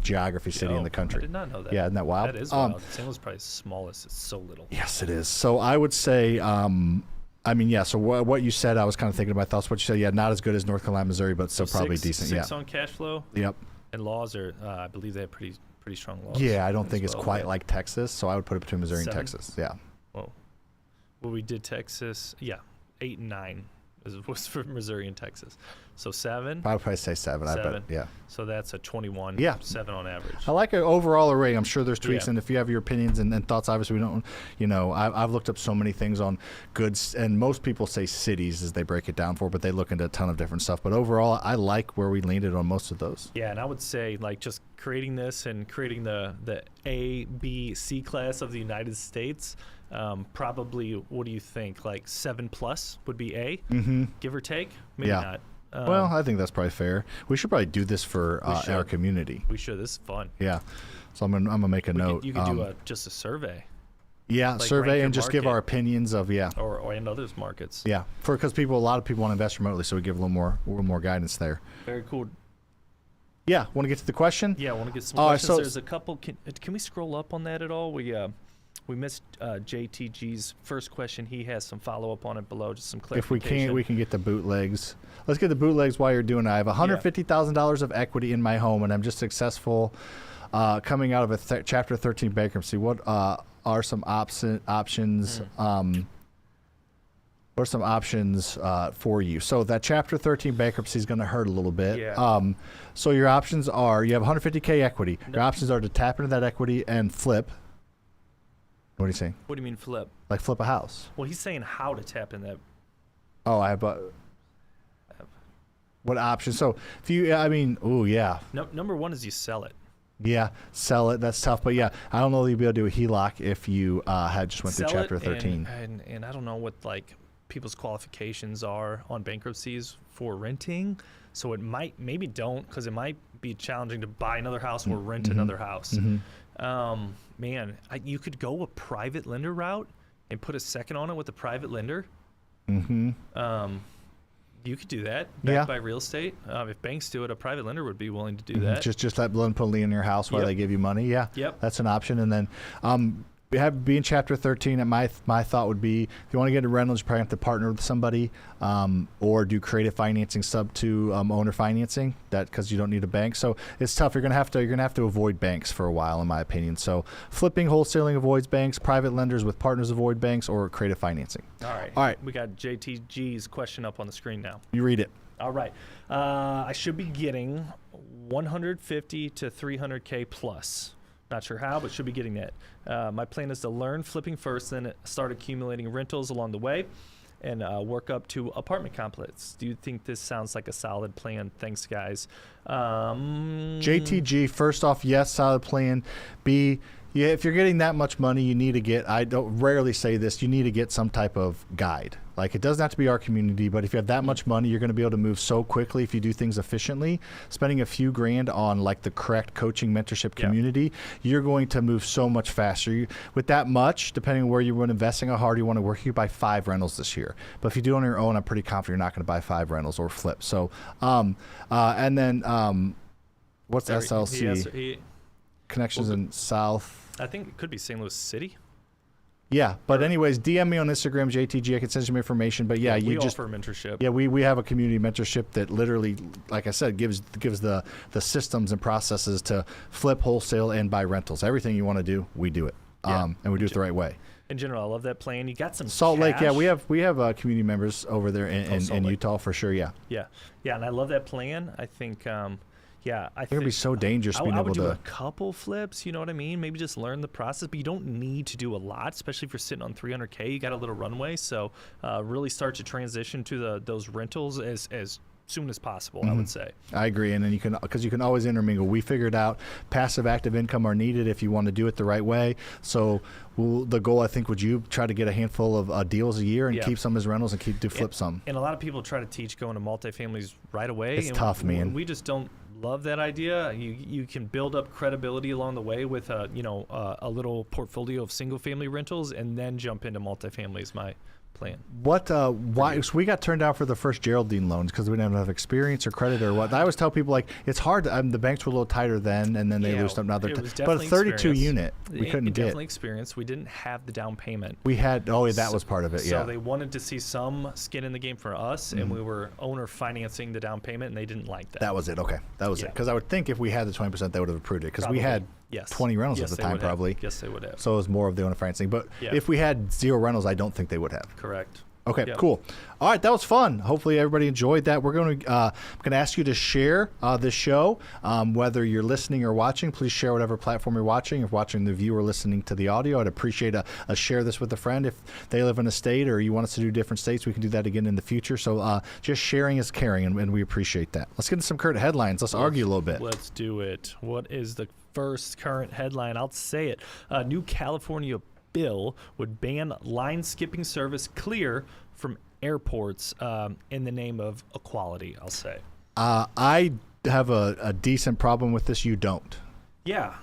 geography city in the country. I did not know that. Yeah, isn't that wild? That is wild. St. Louis is probably the smallest. It's so little. Yes, it is. So I would say, so what you said, I was kind of thinking about thoughts. What you said, not as good as North Carolina, Missouri, but still probably decent. Six on cash flow. Yep. And laws are, I believe they have pretty strong laws. Yeah, I don't think it's quite like Texas, so I would put it between Missouri 7? and Texas. Yeah. Well, we did Texas. Yeah, 8 and 9 was for Missouri and Texas. So 7. I would probably say 7. 7. I bet. Yeah. So that's a 21. Yeah. 7 on average. I like an overall array. I'm sure there's tweaks, Yeah. and if you have your opinions and thoughts, obviously we don't. I've looked up so many things on goods, and most people say cities as they break it down for, but they look into a ton of different stuff. But overall, I like where we landed on most of those. Yeah, and I would say just creating this and creating the A, B, C class of the United States. Probably, what do you think? 7+ would be A, give or take. Maybe not. Well, I think that's probably fair. We should probably do this for our community. We should. This is fun. Yeah. So I'm gonna make a note. You could do just a survey. Yeah, survey and just give our opinions of or in others markets. Yeah, because a lot of people want to invest remotely, so we give a little more guidance there. Very cool. Yeah, want to get to the question? Yeah, I want to get some questions. There's a couple. Can we scroll up on that at all? We missed JTG's first question. He has some follow-up on it below, just some clarification. If we can't, we can get the bootlegs. Let's get the bootlegs while you're doing it. I have $150,000 of equity in my home, and I'm just successful coming out of a Chapter 13 bankruptcy. What are some options? What are some options for you? So that Chapter 13 bankruptcy is going to hurt a little bit. Yeah. So your options are, you have $150K equity. Your options are to tap into that equity and flip. What are you saying? What do you mean flip? Like flip a house. Well, he's saying how to tap in that. Oh, I have what options? So if you, yeah. Number one is you sell it. Yeah, sell it. That's tough. But yeah, I don't know that you'd be able to do a HELOC if you had just went through Chapter 13. And I don't know what people's qualifications are on bankruptcies for renting. So it maybe don't, because it might be challenging to buy another house or rent another house. Man, you could go a private lender route and put a second on it with a private lender. You could do that backed by real estate. If banks do it, a private lender would be willing to do that. Just let loan put a lien in your house while they give you money. Yeah, that's an option. And then be in Chapter 13. And my thought would be, if you want to get a rental, you probably have to partner with somebody, or do creative financing sub to owner financing. That because you don't need a bank. So it's tough. You're gonna have to avoid banks for a while, in my opinion. So flipping, wholesaling avoids banks. Private lenders with partners avoid banks, or creative financing. All right. We got JTG's question up on the screen now. You read it. All right. I should be getting 150 to 300K plus. Not sure how, but should be getting that. My plan is to learn flipping first, then start accumulating rentals along the way, and work up to apartment complex. Do you think this sounds like a solid plan? Thanks, guys. JTG, first off, yes, solid plan. B, if you're getting that much money, you need to get, rarely say this, you need to get some type of guide. Like, it doesn't have to be our community, but if you have that much money, you're going to be able to move so quickly if you do things efficiently. Spending a few grand on like the correct coaching mentorship community, you're going to move so much faster. With that much, depending on where you want investing, how hard you want to work, you buy 5 rentals this year. But if you do it on your own, I'm pretty confident you're not going to buy 5 rentals or flip. So, and then what's SLC? Connections in South. I think it could be St. Louis City. Yeah, but anyways, DM me on Instagram, JTG. I can send you some information. But yeah, we offer mentorship. Yeah, we have a community mentorship that literally, like I said, gives the systems and processes to flip, wholesale, and buy rentals. Everything you want to do, we do it, and we do it the right way. In general, I love that plan. You got some Salt cash. Lake. Yeah, we have community members over there in Utah for sure. Yeah, and I love that plan. I think. Yeah, I think it would be so dangerous being I able would do to a couple flips, you know what I mean? Maybe just learn the process, but you don't need to do a lot, especially if you're sitting on $300K. You got a little runway, so really start to transition to those rentals as soon as possible, I would say. I agree, and then you can always intermingle. We figured out passive active income are needed if you want to do it the right way. So the goal, I think, would you try to get a handful of deals a year and keep some as rentals and flip some. And a lot of people try to teach going to multifamilies right away. It's tough, man. We just don't love that idea. You can build up credibility along the way with a little portfolio of single family rentals and then jump into multifamily is my plan. Why? So we got turned down for the first Geraldine loans because we didn't have enough experience or credit or what. I always tell people, like, it's hard. The banks were a little tighter then, and then they loosened up. Now they're but a 32 unit we couldn't get. Definitely experience. We didn't have the down payment. We had. That was part of it. So they wanted to see some skin in the game for us, and we were owner financing the down payment, and they didn't like that. That was it. Okay, that was it. Because I would think if we had the 20%, they would have approved it. Because we had 20 rentals at the time, probably. Yes, they would have. So it was more of the owner financing. But if we had 0 rentals, I don't think they would have. Correct. Okay, cool. All right, that was fun. Hopefully everybody enjoyed that. We're going to I'm going to ask you to share this show, whether you're listening or watching. Please share whatever platform you're watching. If watching the view or listening to the audio, I'd appreciate a share this with a friend. If they live in a state or you want us to do different states, we can do that again in the future. So just sharing is caring, and we appreciate that. Let's get into some current headlines. Let's argue a little bit. Let's do it. What is the first current headline? I'll say it. New California bill would ban line skipping service Clear from airports in the name of equality, I'll say. I have a decent problem with this. You don't. Yeah.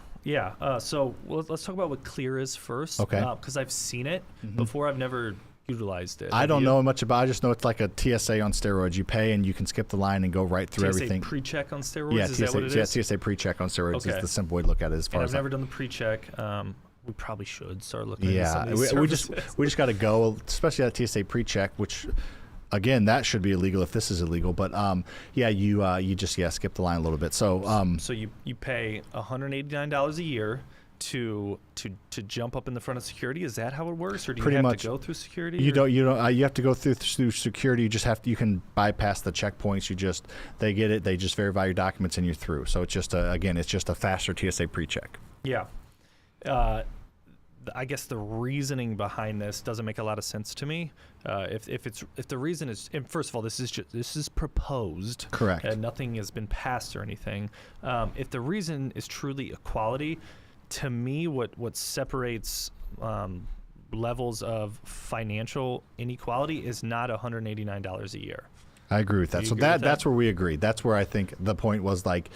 So let's talk about what Clear is first. Okay. Because I've seen it before. I've never utilized it. I don't know much about it. I just know it's like a TSA on steroids. You pay and you can skip the line and go right through everything. TSA pre-check on steroids? Yeah, is that what it is? TSA pre-check on steroids is the simple way to look at it as far as I've never done the pre-check. We probably should start looking at some of these services. we just got to go, especially that TSA pre-check, which, again, that should be illegal if this is illegal. But you just skip the line a little bit. So so you pay $189 a year to jump up in the front of security. Is that how it works, or do you have to go through security? You don't. You have to go through security. You just have to. You can bypass the checkpoints. They get it. They just verify your documents and you're through. So it's just it's just a faster TSA pre-check. Yeah. I guess the reasoning behind this doesn't make a lot of sense to me. If the reason is, and first of all, this is proposed, correct, and nothing has been passed or anything. If the reason is truly equality, to me, what separates levels of financial inequality is not $189 a year. I agree with that. So that's where we agree. That's where I think the point was, like,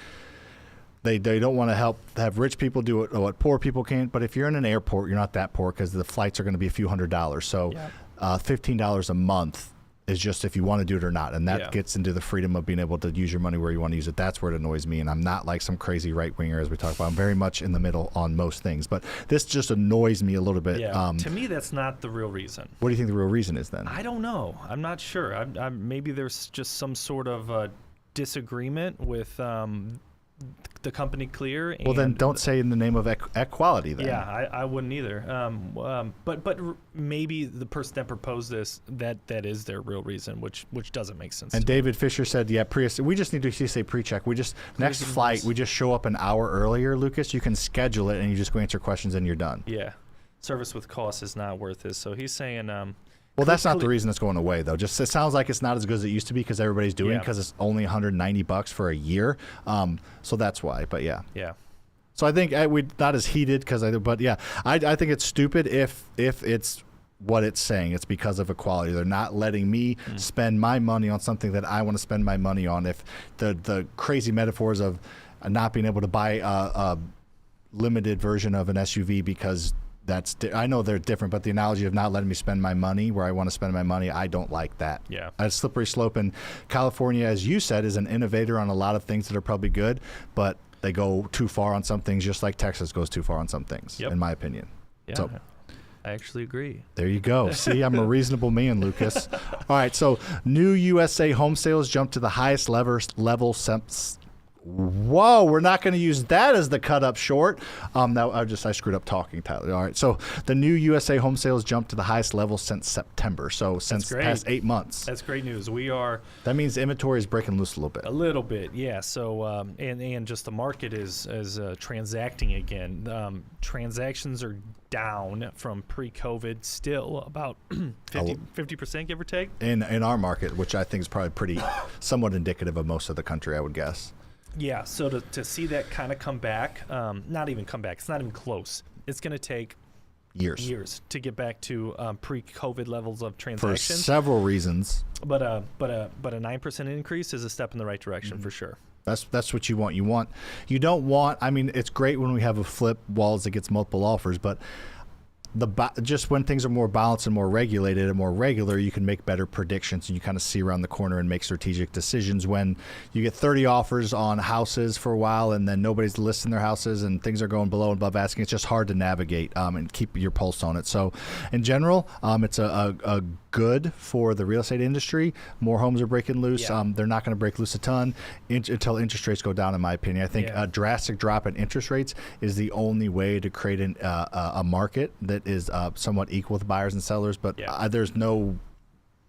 They don't want to have rich people do what poor people can't. But if you're in an airport, you're not that poor because the flights are going to be a few $100s. So $15 a month is just if you want to do it or not. And that gets into the freedom of being able to use your money where you want to use it. That's where it annoys me. And I'm not like some crazy right-winger as we talk about. I'm very much in the middle on most things. But this just annoys me a little bit. Yeah. To me, that's not the real reason. What do you think the real reason is then? I don't know. I'm not sure. Maybe there's just some sort of disagreement with the company Clear. Well, then don't say in the name of equality then. Yeah, I wouldn't either. But maybe the person that proposed this, that is their real reason, which doesn't make sense. And David Fisher said, Prius, we just need to say pre-check. Next flight, we just show up an hour earlier, Lucas. You can schedule it and you just go answer questions and you're done. Yeah. Service with cost is not worth it. So he's saying... well, that's not the reason it's going away, though. Just it sounds like it's not as good as it used to be because everybody's doing it because it's only $190 for a year. So that's why. But yeah. So I think we not as heated I think it's stupid if it's what it's saying. It's because of equality. They're not letting me spend my money on something that I want to spend my money on. If the crazy metaphors of not being able to buy a limited version of an SUV because I know they're different, but the analogy of not letting me spend my money where I want to spend my money, I don't like that. Yeah. A slippery slope. And California, as you said, is an innovator on a lot of things that are probably good, but they go too far on some things, just like Texas goes too far on some things, in my opinion. Yeah. So, I actually agree. there you go. See, I'm a reasonable man, Lucas. All right, so new USA home sales jumped to the highest level since. Whoa, we're not going to use that as the cut up short. Now I screwed up talking, Tyler. All right, so the new USA home sales jumped to the highest level since September. So since the past 8 months. That's great news. That means inventory is breaking loose a little bit. A little bit, yeah. So and just the market is transacting again. Transactions are down from pre-COVID, still about 50%, give or take. In our market, which I think is probably somewhat indicative of most of the country, I would guess. Yeah, so to see that kind of come back, not even come back, it's not even close. It's going to take years to get back to pre-COVID levels of transactions. For several reasons. But a 9% increase is a step in the right direction for sure. That's what you want. You don't want. I mean, it's great when we have a flip walls that gets multiple offers, but just when things are more balanced and more regulated and more regular, you can make better predictions and you kind of see around the corner and make strategic decisions. When you get 30 offers on houses for a while and then nobody's listing their houses and things are going below and above asking, it's just hard to navigate and keep your pulse on it. So in general, it's a good for the real estate industry. More homes are breaking loose. Yeah. They're not going to break loose a ton until interest rates go down, in my opinion. I think a drastic drop in interest rates is the only way to create a market that is somewhat equal with buyers and sellers, but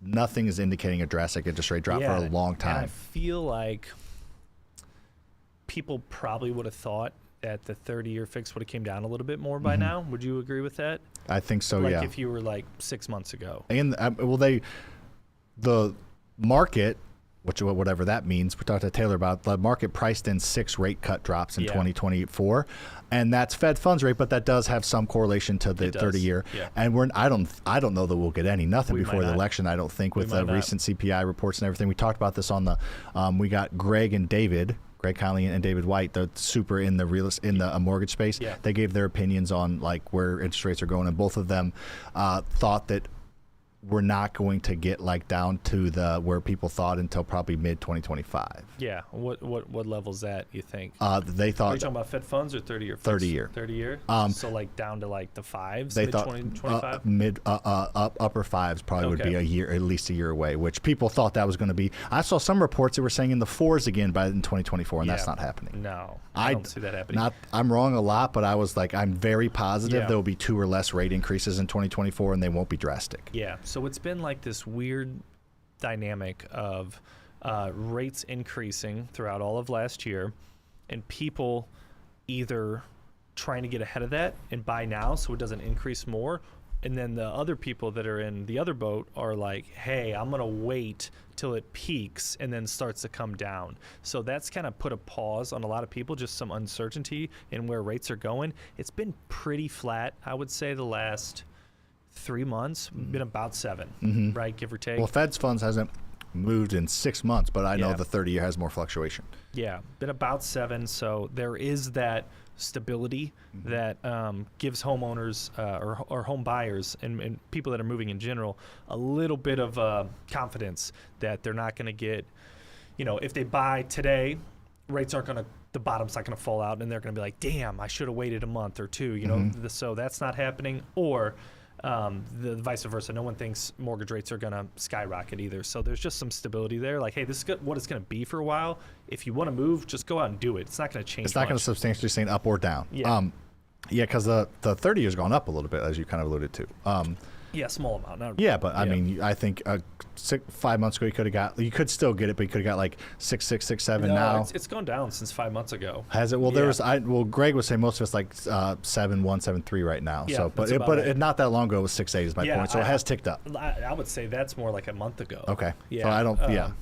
nothing is indicating a drastic interest rate drop for a long time. And I feel like people probably would have thought that the 30-year fix would have came down a little bit more by now. Would you agree with that? I think so, like if you were like 6 months ago. And the market, whatever that means, we talked to Taylor about, the market priced in 6 rate cut drops in 2024, and that's Fed funds rate, but that does have some correlation to the 30-year. Yeah. And I don't know that we'll get nothing before the election. I don't think with the recent CPI reports and everything. We talked about this on the. We got Greg Conley and David White, the super in the mortgage space. Yeah. They gave their opinions on like where interest rates are going, and both of them thought that we're not going to get like down to where people thought until probably mid 2025. Yeah. What level's that, you think? They thought. Are you talking about Fed funds or 30-year? 30-year. 30-year. So like down to like the 5s. They mid thought 2025. Upper 5s probably would be at least a year away, which people thought that was going to be. I saw some reports that were saying in the 4s again in 2024, and that's not happening. No, I don't see that happening. I'm wrong a lot, but I was like, I'm very positive there will be 2 or less rate increases in 2024, and they won't be drastic. Yeah. So it's been like this weird dynamic of rates increasing throughout all of last year, and people either trying to get ahead of that and buy now so it doesn't increase more, and then the other people that are in the other boat are like, hey, I'm going to wait till it peaks and then starts to come down. So that's kind of put a pause on a lot of people, just some uncertainty in where rates are going. It's been pretty flat, I would say, the last 3 months, been about 7, right, give or take. Well, Fed's funds hasn't moved in 6 months, but I know the 30-year has more fluctuation. Yeah, been about 7, so there is that stability that gives homeowners or home buyers and people that are moving in general a little bit of confidence that they're not going to get, if they buy today, rates aren't going to, the bottom's not going to fall out, and they're going to be like, damn, I should have waited a month or 2, so that's not happening. Or the vice versa. No one thinks mortgage rates are going to skyrocket either. So there's just some stability there. Like, hey, this is what it's going to be for a while. If you want to move, just go out and do it. It's not going to change. It's not going to substantially change up or down. Yeah. Because the 30 year's gone up a little bit, as you kind of alluded to. Yeah, small amount. But I mean, I think 5 months ago you could still get it, but you could have got like 6.6, 6.7 now. It's gone down since 5 months ago. Has it? Well, Greg was saying most of it's like 7.1, 7.3 right now. Yeah, so, but not that long ago it was 6.8 is my point. So it has ticked up. I would say that's more like a month ago. Okay. Yeah. So I don't.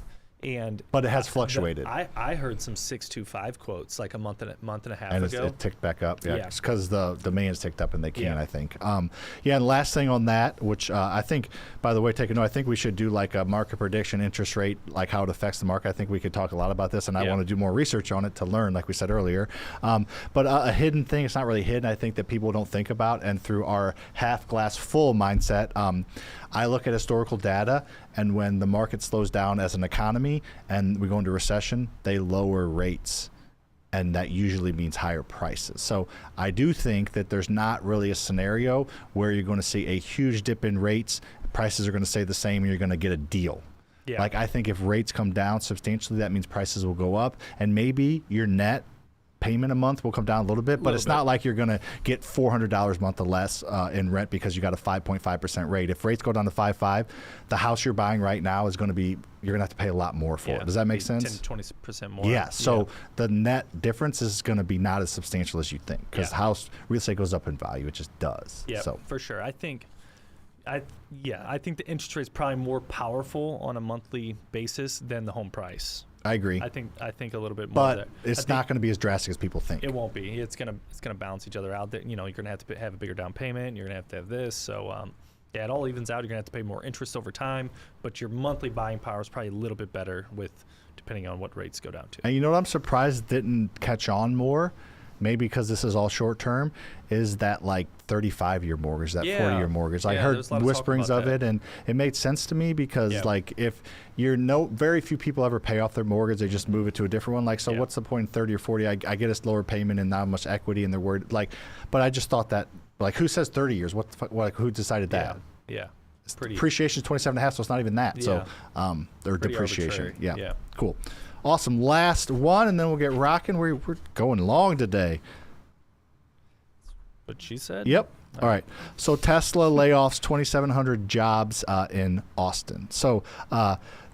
But it has fluctuated. I heard some 625 quotes like a month and a half and ago. it ticked back up. Yeah, Yeah. because the demand's ticked up and they can, Yeah. I think. And last thing on that, which I think, by the way, take a note, I think we should do like a market prediction interest rate, like how it affects the market. I think we could talk a lot about this, and I Yeah. want to do more research on it to learn, like we said earlier. But a hidden thing, it's not really hidden, I think, that people don't think about, and through our half glass full mindset, I look at historical data, and when the market slows down as an economy and we go into recession, they lower rates. And that usually means higher prices. So I do think that there's not really a scenario where you're going to see a huge dip in rates, prices are going to stay the same, and you're going to get a deal. Yeah. Like, I think if rates come down substantially, that means prices will go up, and maybe your net payment a month will come down a little bit, but it's not like you're going to get $400 a month or less in rent because you got a 5.5% rate. If rates go down to 5.5, the house you're buying right now is going to be, you're going to have to pay a lot more for it. Does that make sense? 10 to 20% more. Yeah. So the net difference is going to be not as substantial as you think, because house real estate goes up in value. It just does. Yeah, So for sure. I think the interest rate is probably more powerful on a monthly basis than the home price. I agree. I think a little bit more. But it's not going to be as drastic as people think. It won't be. It's gonna balance each other out. You're gonna have to have a bigger down payment. You're gonna have to have this. So it all evens out. You're gonna have to pay more interest over time, but your monthly buying power is probably a little bit better depending on what rates go down to. And you know what I'm surprised didn't catch on more? Maybe because this is all short term, is that like 35-year mortgage, that 40-year mortgage. I heard whisperings of it, and it made sense to me because like if very few people ever pay off their mortgage, they just move it to a different one. Like, so what's the point in 30 or 40? I get a lower payment and not much equity, and they're worried. Like, but I just thought that, like, who says 30 years? What the fuck, like, who decided that? Yeah. Depreciation is 27.5, so it's not even that. Yeah. So, or Pretty depreciation. arbitrary. Yeah. Cool. Awesome. Last one, and then we'll get rocking. We're going long today. What she said? Yep. All right. So Tesla layoffs 2,700 jobs in Austin. So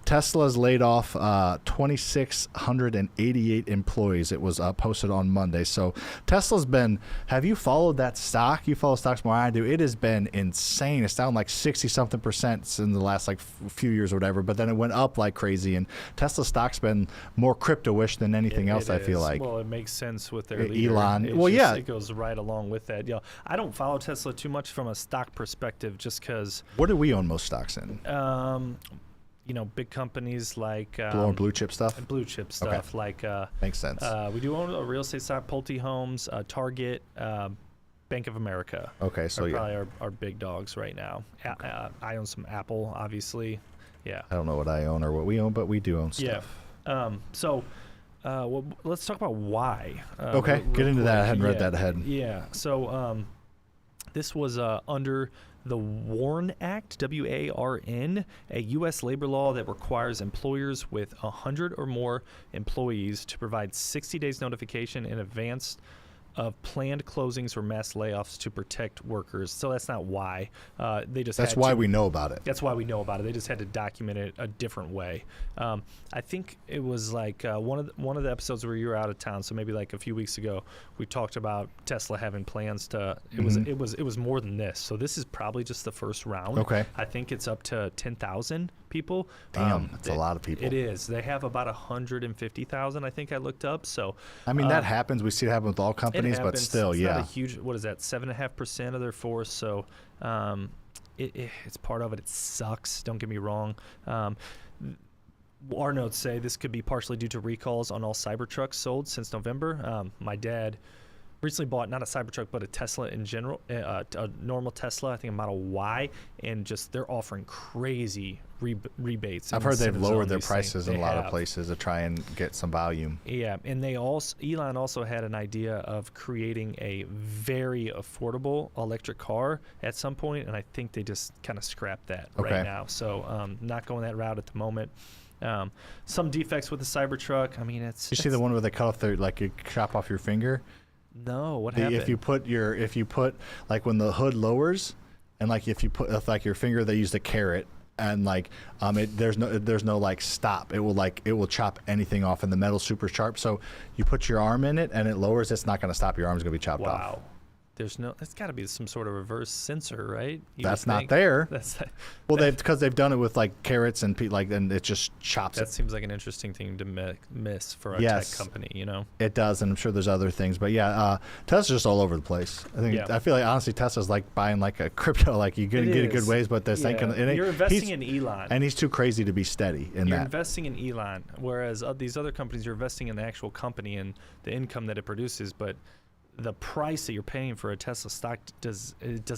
Tesla's laid off 2,688 employees. It was posted on Monday. So Tesla's been, have you followed that stock? You follow stocks more than I do. It has been insane. It's down like 60-something% in the last like few years or whatever, but then it went up like crazy. And Tesla stock's been more crypto-ish than anything else, I feel like. Well, it makes sense with their leader. Elon. It goes right along with that. I don't follow Tesla too much from a stock perspective just because. What do we own most stocks in? Big companies like blue chip stuff. Blue chip stuff like makes sense. We do own a real estate stock, Pulte Homes, Target, Bank of America. Okay, so probably our big dogs right now. I own some Apple, obviously. Yeah. I don't know what I own or what we own, but we do own stuff. Yeah. Well, let's talk about why. Okay, get into that. I hadn't read that ahead. Yeah. So this was under the WARN Act, W-A-R-N, a U.S. labor law that requires employers with 100 or more employees to provide 60 days notification in advance of planned closings or mass layoffs to protect workers. So that's not why. That's why we know about it. That's why we know about it. They just had to document it a different way. I think it was like one of the episodes where you were out of town. So maybe like a few weeks ago, we talked about Tesla having plans to. It was more than this. So this is probably just the first round. Okay. I think it's up to 10,000 people. Damn, that's a lot of people. It is. They have about 150,000. I think I looked up. So I mean that happens. We see it happen with all companies, but still, it's yeah. Not a huge. What is that? 7.5% of their force. So it's part of it. It sucks. Don't get me wrong. Our notes say this could be partially due to recalls on all Cybertrucks sold since November. My dad recently bought not a Cybertruck but a Tesla in general, a normal Tesla, I think a Model Y, and just they're offering crazy rebates. I've heard they've lowered their prices in a lot of places to try and get some volume. Yeah, and Elon also had an idea of creating a very affordable electric car at some point, and I think they just kind of scrapped that right now. So not going that route at the moment. Some defects with the Cybertruck. I mean, You see the one where they cut off you chop off your finger? No, what happened? If you put like when the hood lowers, and like if you put like your finger, they use the carrot, and like there's no like stop. It will chop anything off, and the metal's super sharp. So you put your arm in it, and it lowers. It's not going to stop. Your arm's going to be chopped off. Wow. There's got to be some sort of reverse sensor, right? That's not there. Well, because they've done it with like carrots and and it just chops that it. seems like an interesting thing to miss for a Yes. tech company, you know? It does, and I'm sure there's other things, but yeah, Tesla's just all over the place. I feel like honestly Tesla's like buying like a crypto, like you get in good ways, but this ain't gonna. You're investing in Elon, and he's too crazy to be steady in You're that. investing in Elon, whereas these other companies, you're investing in the actual company and the income that it produces, but the price that you're paying for a Tesla stock does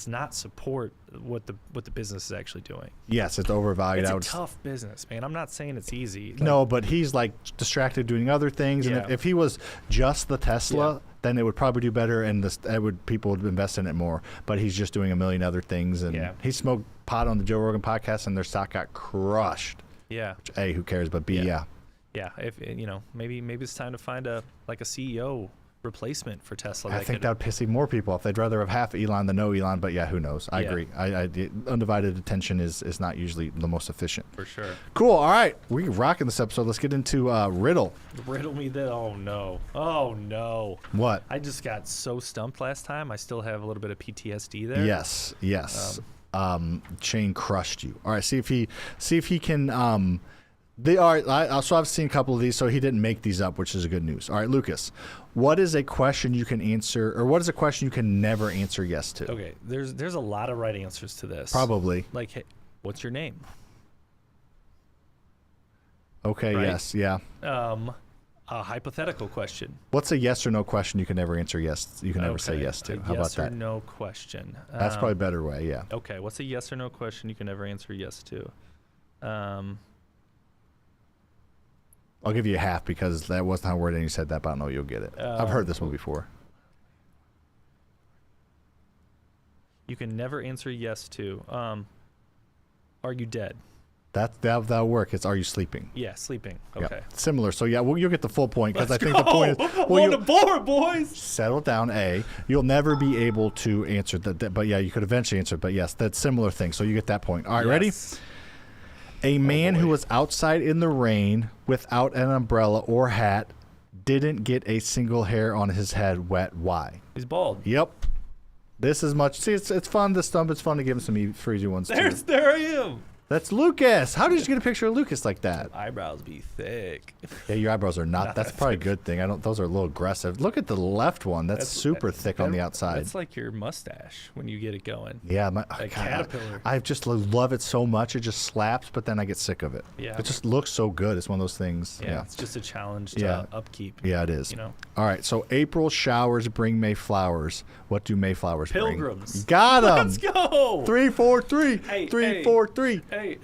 not support what the business is actually doing. Yes, it's overvalued. It's a tough business, man. I'm not saying it's easy. No, but he's like distracted doing other things, and if he was just the Tesla, then it would probably do better, and people would invest in it more. But he's just doing a million other things, and he smoked pot on the Joe Rogan podcast, and their stock got crushed. Yeah. Which, A, who cares? But B, yeah. If maybe it's time to find a CEO replacement for Tesla. I think that would piss even more people off. They'd rather have half Elon than no Elon, but who knows? I agree. Undivided attention is not usually the most efficient. For sure. Cool. All right. We're rocking this episode. Let's get into Riddle. Riddle me that. Oh, no. Oh, no. What? I just got so stumped last time. I still have a little bit of PTSD there. Yes. Shane crushed you. All right. See if he can. They are. So I've seen a couple of these. So he didn't make these up, which is a good news. All right, Lucas. What is a question you can answer, or what is a question you can never answer yes to? Okay, there's a lot of right answers to this. Probably. Like, hey, what's your name? Okay. Right? Yes. Yeah. A hypothetical question. What's a yes or no question you can never answer yes? You can never say yes to. How about that? Yes or no question. That's probably a better way. Yeah. Okay. What's a yes or no question you can never answer yes to? I'll give you a half because that wasn't how worded and you said that, but I don't know you'll get it. I've heard this one before. You can never answer yes to. Are you dead? That'll work. It's are you sleeping? Yeah, sleeping. Okay. Yeah. Similar. So you'll get the full point because I think go. the point is On the board, boys. Settle down. You'll never be able to answer that, but you could eventually answer it. But yes, that's similar thing. So you get that point. All right, ready? A man who was outside in the rain without an umbrella or hat didn't get a single hair on his head wet. Why? He's bald. Yep. This is much. See, it's fun to stump. It's fun to give him some freezy ones too. There I am. That's Lucas. How did you get a picture of Lucas like that? Eyebrows be thick. Yeah, your eyebrows are not. That's probably a good thing. Those are a little aggressive. Look at the left one. That's super thick on the outside. It's like your mustache when you get it going. Yeah, caterpillar. I just love it so much. It just slaps, but then I get sick of it. Yeah. It just looks so good. It's one of those things. Yeah. It's just a challenge to upkeep. Yeah, it is. You know. All right. So April showers bring May flowers. What do May flowers bring? Pilgrims. Got them. Let's go. 3, 4, 3. Hey, 3, 4, 3. Hey.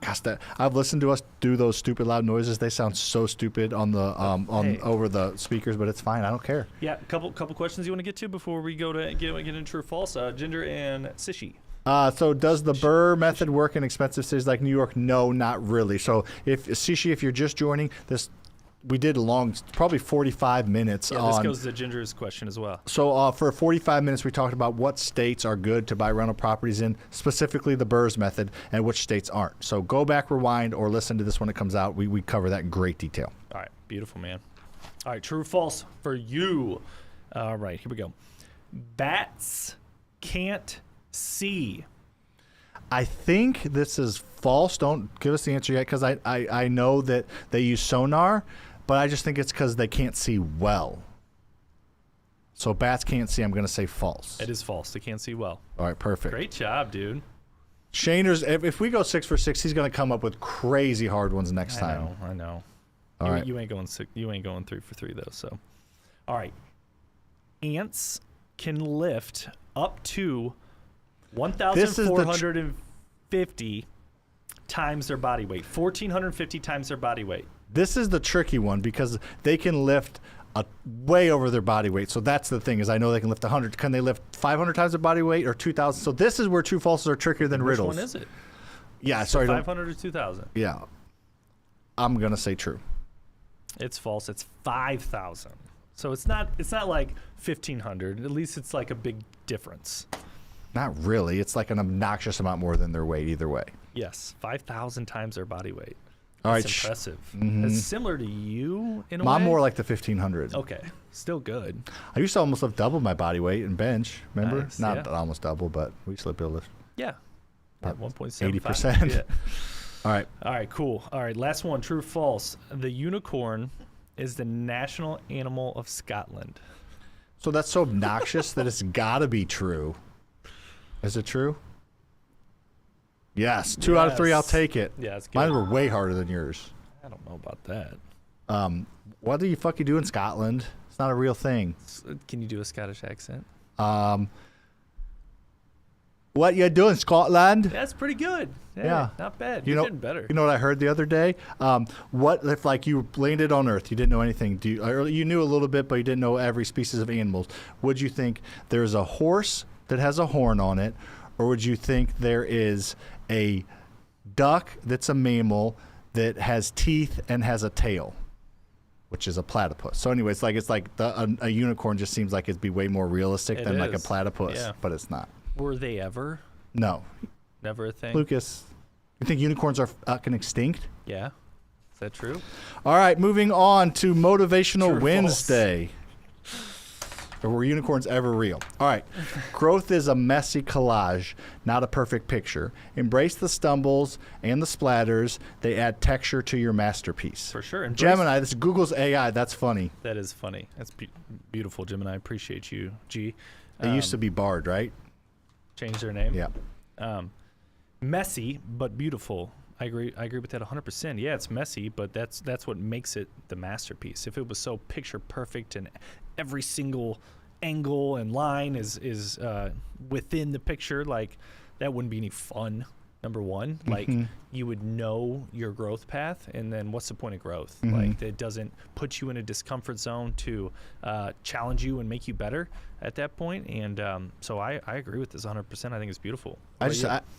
Gosh, I've listened to us do those stupid loud noises. They sound so stupid on the over the speakers, but it's fine. I don't care. Yeah, couple questions you want to get to before we go to get into true or false. Ginger and Sishi. So does the Burr method work in expensive cities like New York? No, not really. So if you're just joining this. We did probably 45 minutes on... this goes to Ginger's question as well. So for 45 minutes, we talked about what states are good to buy rental properties in, specifically the Burr's method, and which states aren't. So go back, rewind, or listen to this when it comes out. We cover that in great detail. All right. Beautiful, man. All right. True or false for you. All right. Here we go. Bats can't see. I think this is false. Don't give us the answer yet because I know that they use sonar, but I just think it's because they can't see well. So bats can't see. I'm going to say false. It is false. They can't see well. All right, perfect. Great job, dude. Shaner's, if we go 6 for 6, he's going to come up with crazy hard ones next time. I know. All right. You ain't going 3 for 3 though. So, all right. Ants can lift up to 1,450 times their body weight. 1,450 times their body weight. This is the tricky one because they can lift way over their body weight. So that's the thing is I know they can lift 100. Can they lift 500 times their body weight or 2,000? So this is where true falses are trickier than riddles. Which one is it? Yeah, sorry. 500 or 2,000? Yeah. I'm going to say true. It's false. It's 5,000. So it's not like 1,500. At least it's like a big difference. Not really. It's like an obnoxious amount more than their weight either way. Yes, 5,000 times their body weight. All right. That's impressive. It's similar to you in a way. I'm more like the 1500. Okay, still good. I used to almost have doubled my body weight in bench. Remember? Nice, Not yeah. almost double, but we used to be able to Yeah. At 1.75. 80%. Yeah. All right. All right, cool. All right, last one, true or false. The unicorn is the national animal of Scotland. So that's so obnoxious that it's got to be true. Is it true? Yes. 2 out of 3, I'll take it. Yeah, it's good. Mine were way harder than yours. I don't know about that. What do you fucking do in Scotland? It's not a real thing. Can you do a Scottish accent? What you doing, Scotland? That's pretty good. Yeah. Not bad. You You're know, getting better. You know what I heard the other day? What if like you landed on Earth, you didn't know anything, or you knew a little bit, but you didn't know every species of animals? Would you think there's a horse that has a horn on it, or would you think there is a duck that's a mammal that has teeth and has a tail, which is a platypus? So anyway, it's like a unicorn just seems like it'd be way more realistic than like a platypus, but it's not. Were they ever? No. Never a thing? Lucas, you think unicorns are fucking extinct? Yeah. Is that true? All right, moving on to Motivational True or Wednesday. Or were unicorns ever real? All right. Growth is a messy collage, not a perfect picture. Embrace the stumbles and the splatters. They add texture to your masterpiece. For sure. Gemini, this is Google's AI. That's funny. That is funny. That's beautiful, Gemini. I appreciate you, G. It used to be Bard, right? Change their name. Yeah. Messy but beautiful. I agree with that 100%. Yeah, it's messy, but that's what makes it the masterpiece. If it was so picture perfect and every single angle and line is within the picture, like that wouldn't be any fun. Number one, like you would know your growth path, and then what's the point of growth? Like it doesn't put you in a discomfort zone to challenge you and make you better at that point. And so I agree with this 100%. I think it's beautiful. I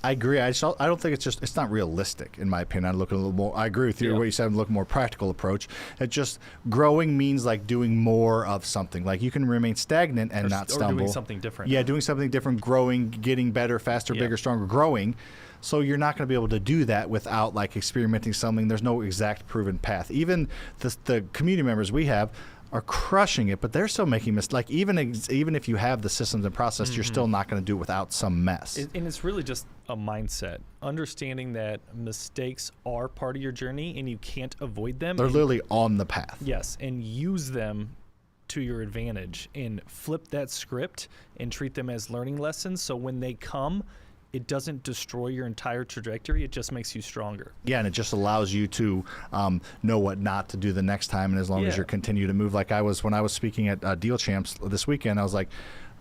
agree. I don't think it's not realistic in my opinion. I look a little more. I agree with you. What you said. Look more practical approach. It just growing means like doing more of something. Like you can remain stagnant and not stumble. Or doing something different. Yeah, doing something different, growing, getting better, faster, bigger, stronger, growing. So you're not going to be able to do that without like experimenting something. There's no exact proven path. Even the community members we have are crushing it, but they're still making mistakes. Like even if you have the systems and process, you're still not going to do it without some mess. And it's really just a mindset, understanding that mistakes are part of your journey and you can't avoid them. They're literally on the path. Yes, and use them to your advantage and flip that script and treat them as learning lessons. So when they come, it doesn't destroy your entire trajectory. It just makes you stronger. Yeah, and it just allows you to know what not to do the next time. And as long as you continue to move, like when I was speaking at Deal Champs this weekend, I was like,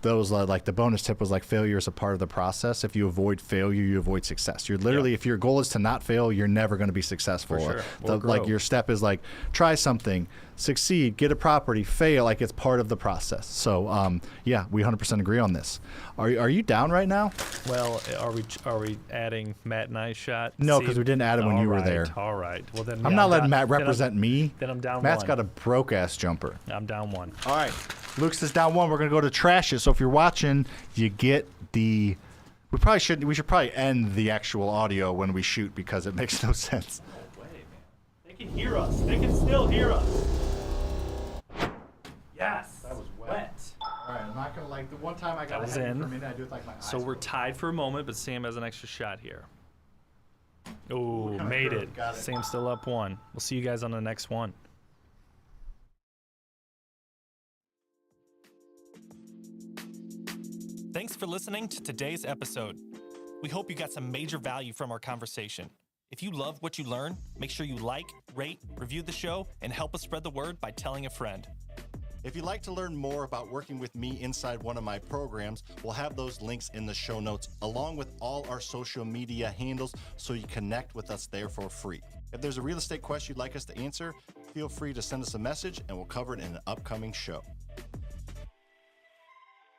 like the bonus tip was like failure is a part of the process. If you avoid failure, you avoid success. You're literally, if your goal is to not fail, you're never going to be successful. For sure. Like your step is like try something, succeed, get a property, fail. Like it's part of the process. So yeah, we 100% agree on this. Are you down right now? Well, are we adding Matt and I's shot? No, because we didn't add it when you were there. All right. Well then, I'm not letting Matt represent me. Then I'm down. Matt's one. got a broke ass jumper. I'm down one. All right. Luke's is down one. We're gonna go to trashes. So if you're watching, you get the. We should probably end the actual audio when we shoot because it makes no sense. No way, man. They can hear us. They can still hear us. Yes. That was wet. All right. I'm not gonna like the one time I got that was a in. for a minute. I do it like my eyes. So we're tied for a moment, but Sam has an extra shot here. Oh, made it. Got it. Sam's still up one. We'll see you guys on the next one. Thanks for listening to today's episode. We hope you got some major value from our conversation. If you love what you learn, make sure you like, rate, review the show, and help us spread the word by telling a friend. If you'd like to learn more about working with me inside one of my programs, we'll have those links in the show notes, along with all our social media handles, so you connect with us there for free. If there's a real estate question you'd like us to answer, feel free to send us a message and we'll cover it in an upcoming show.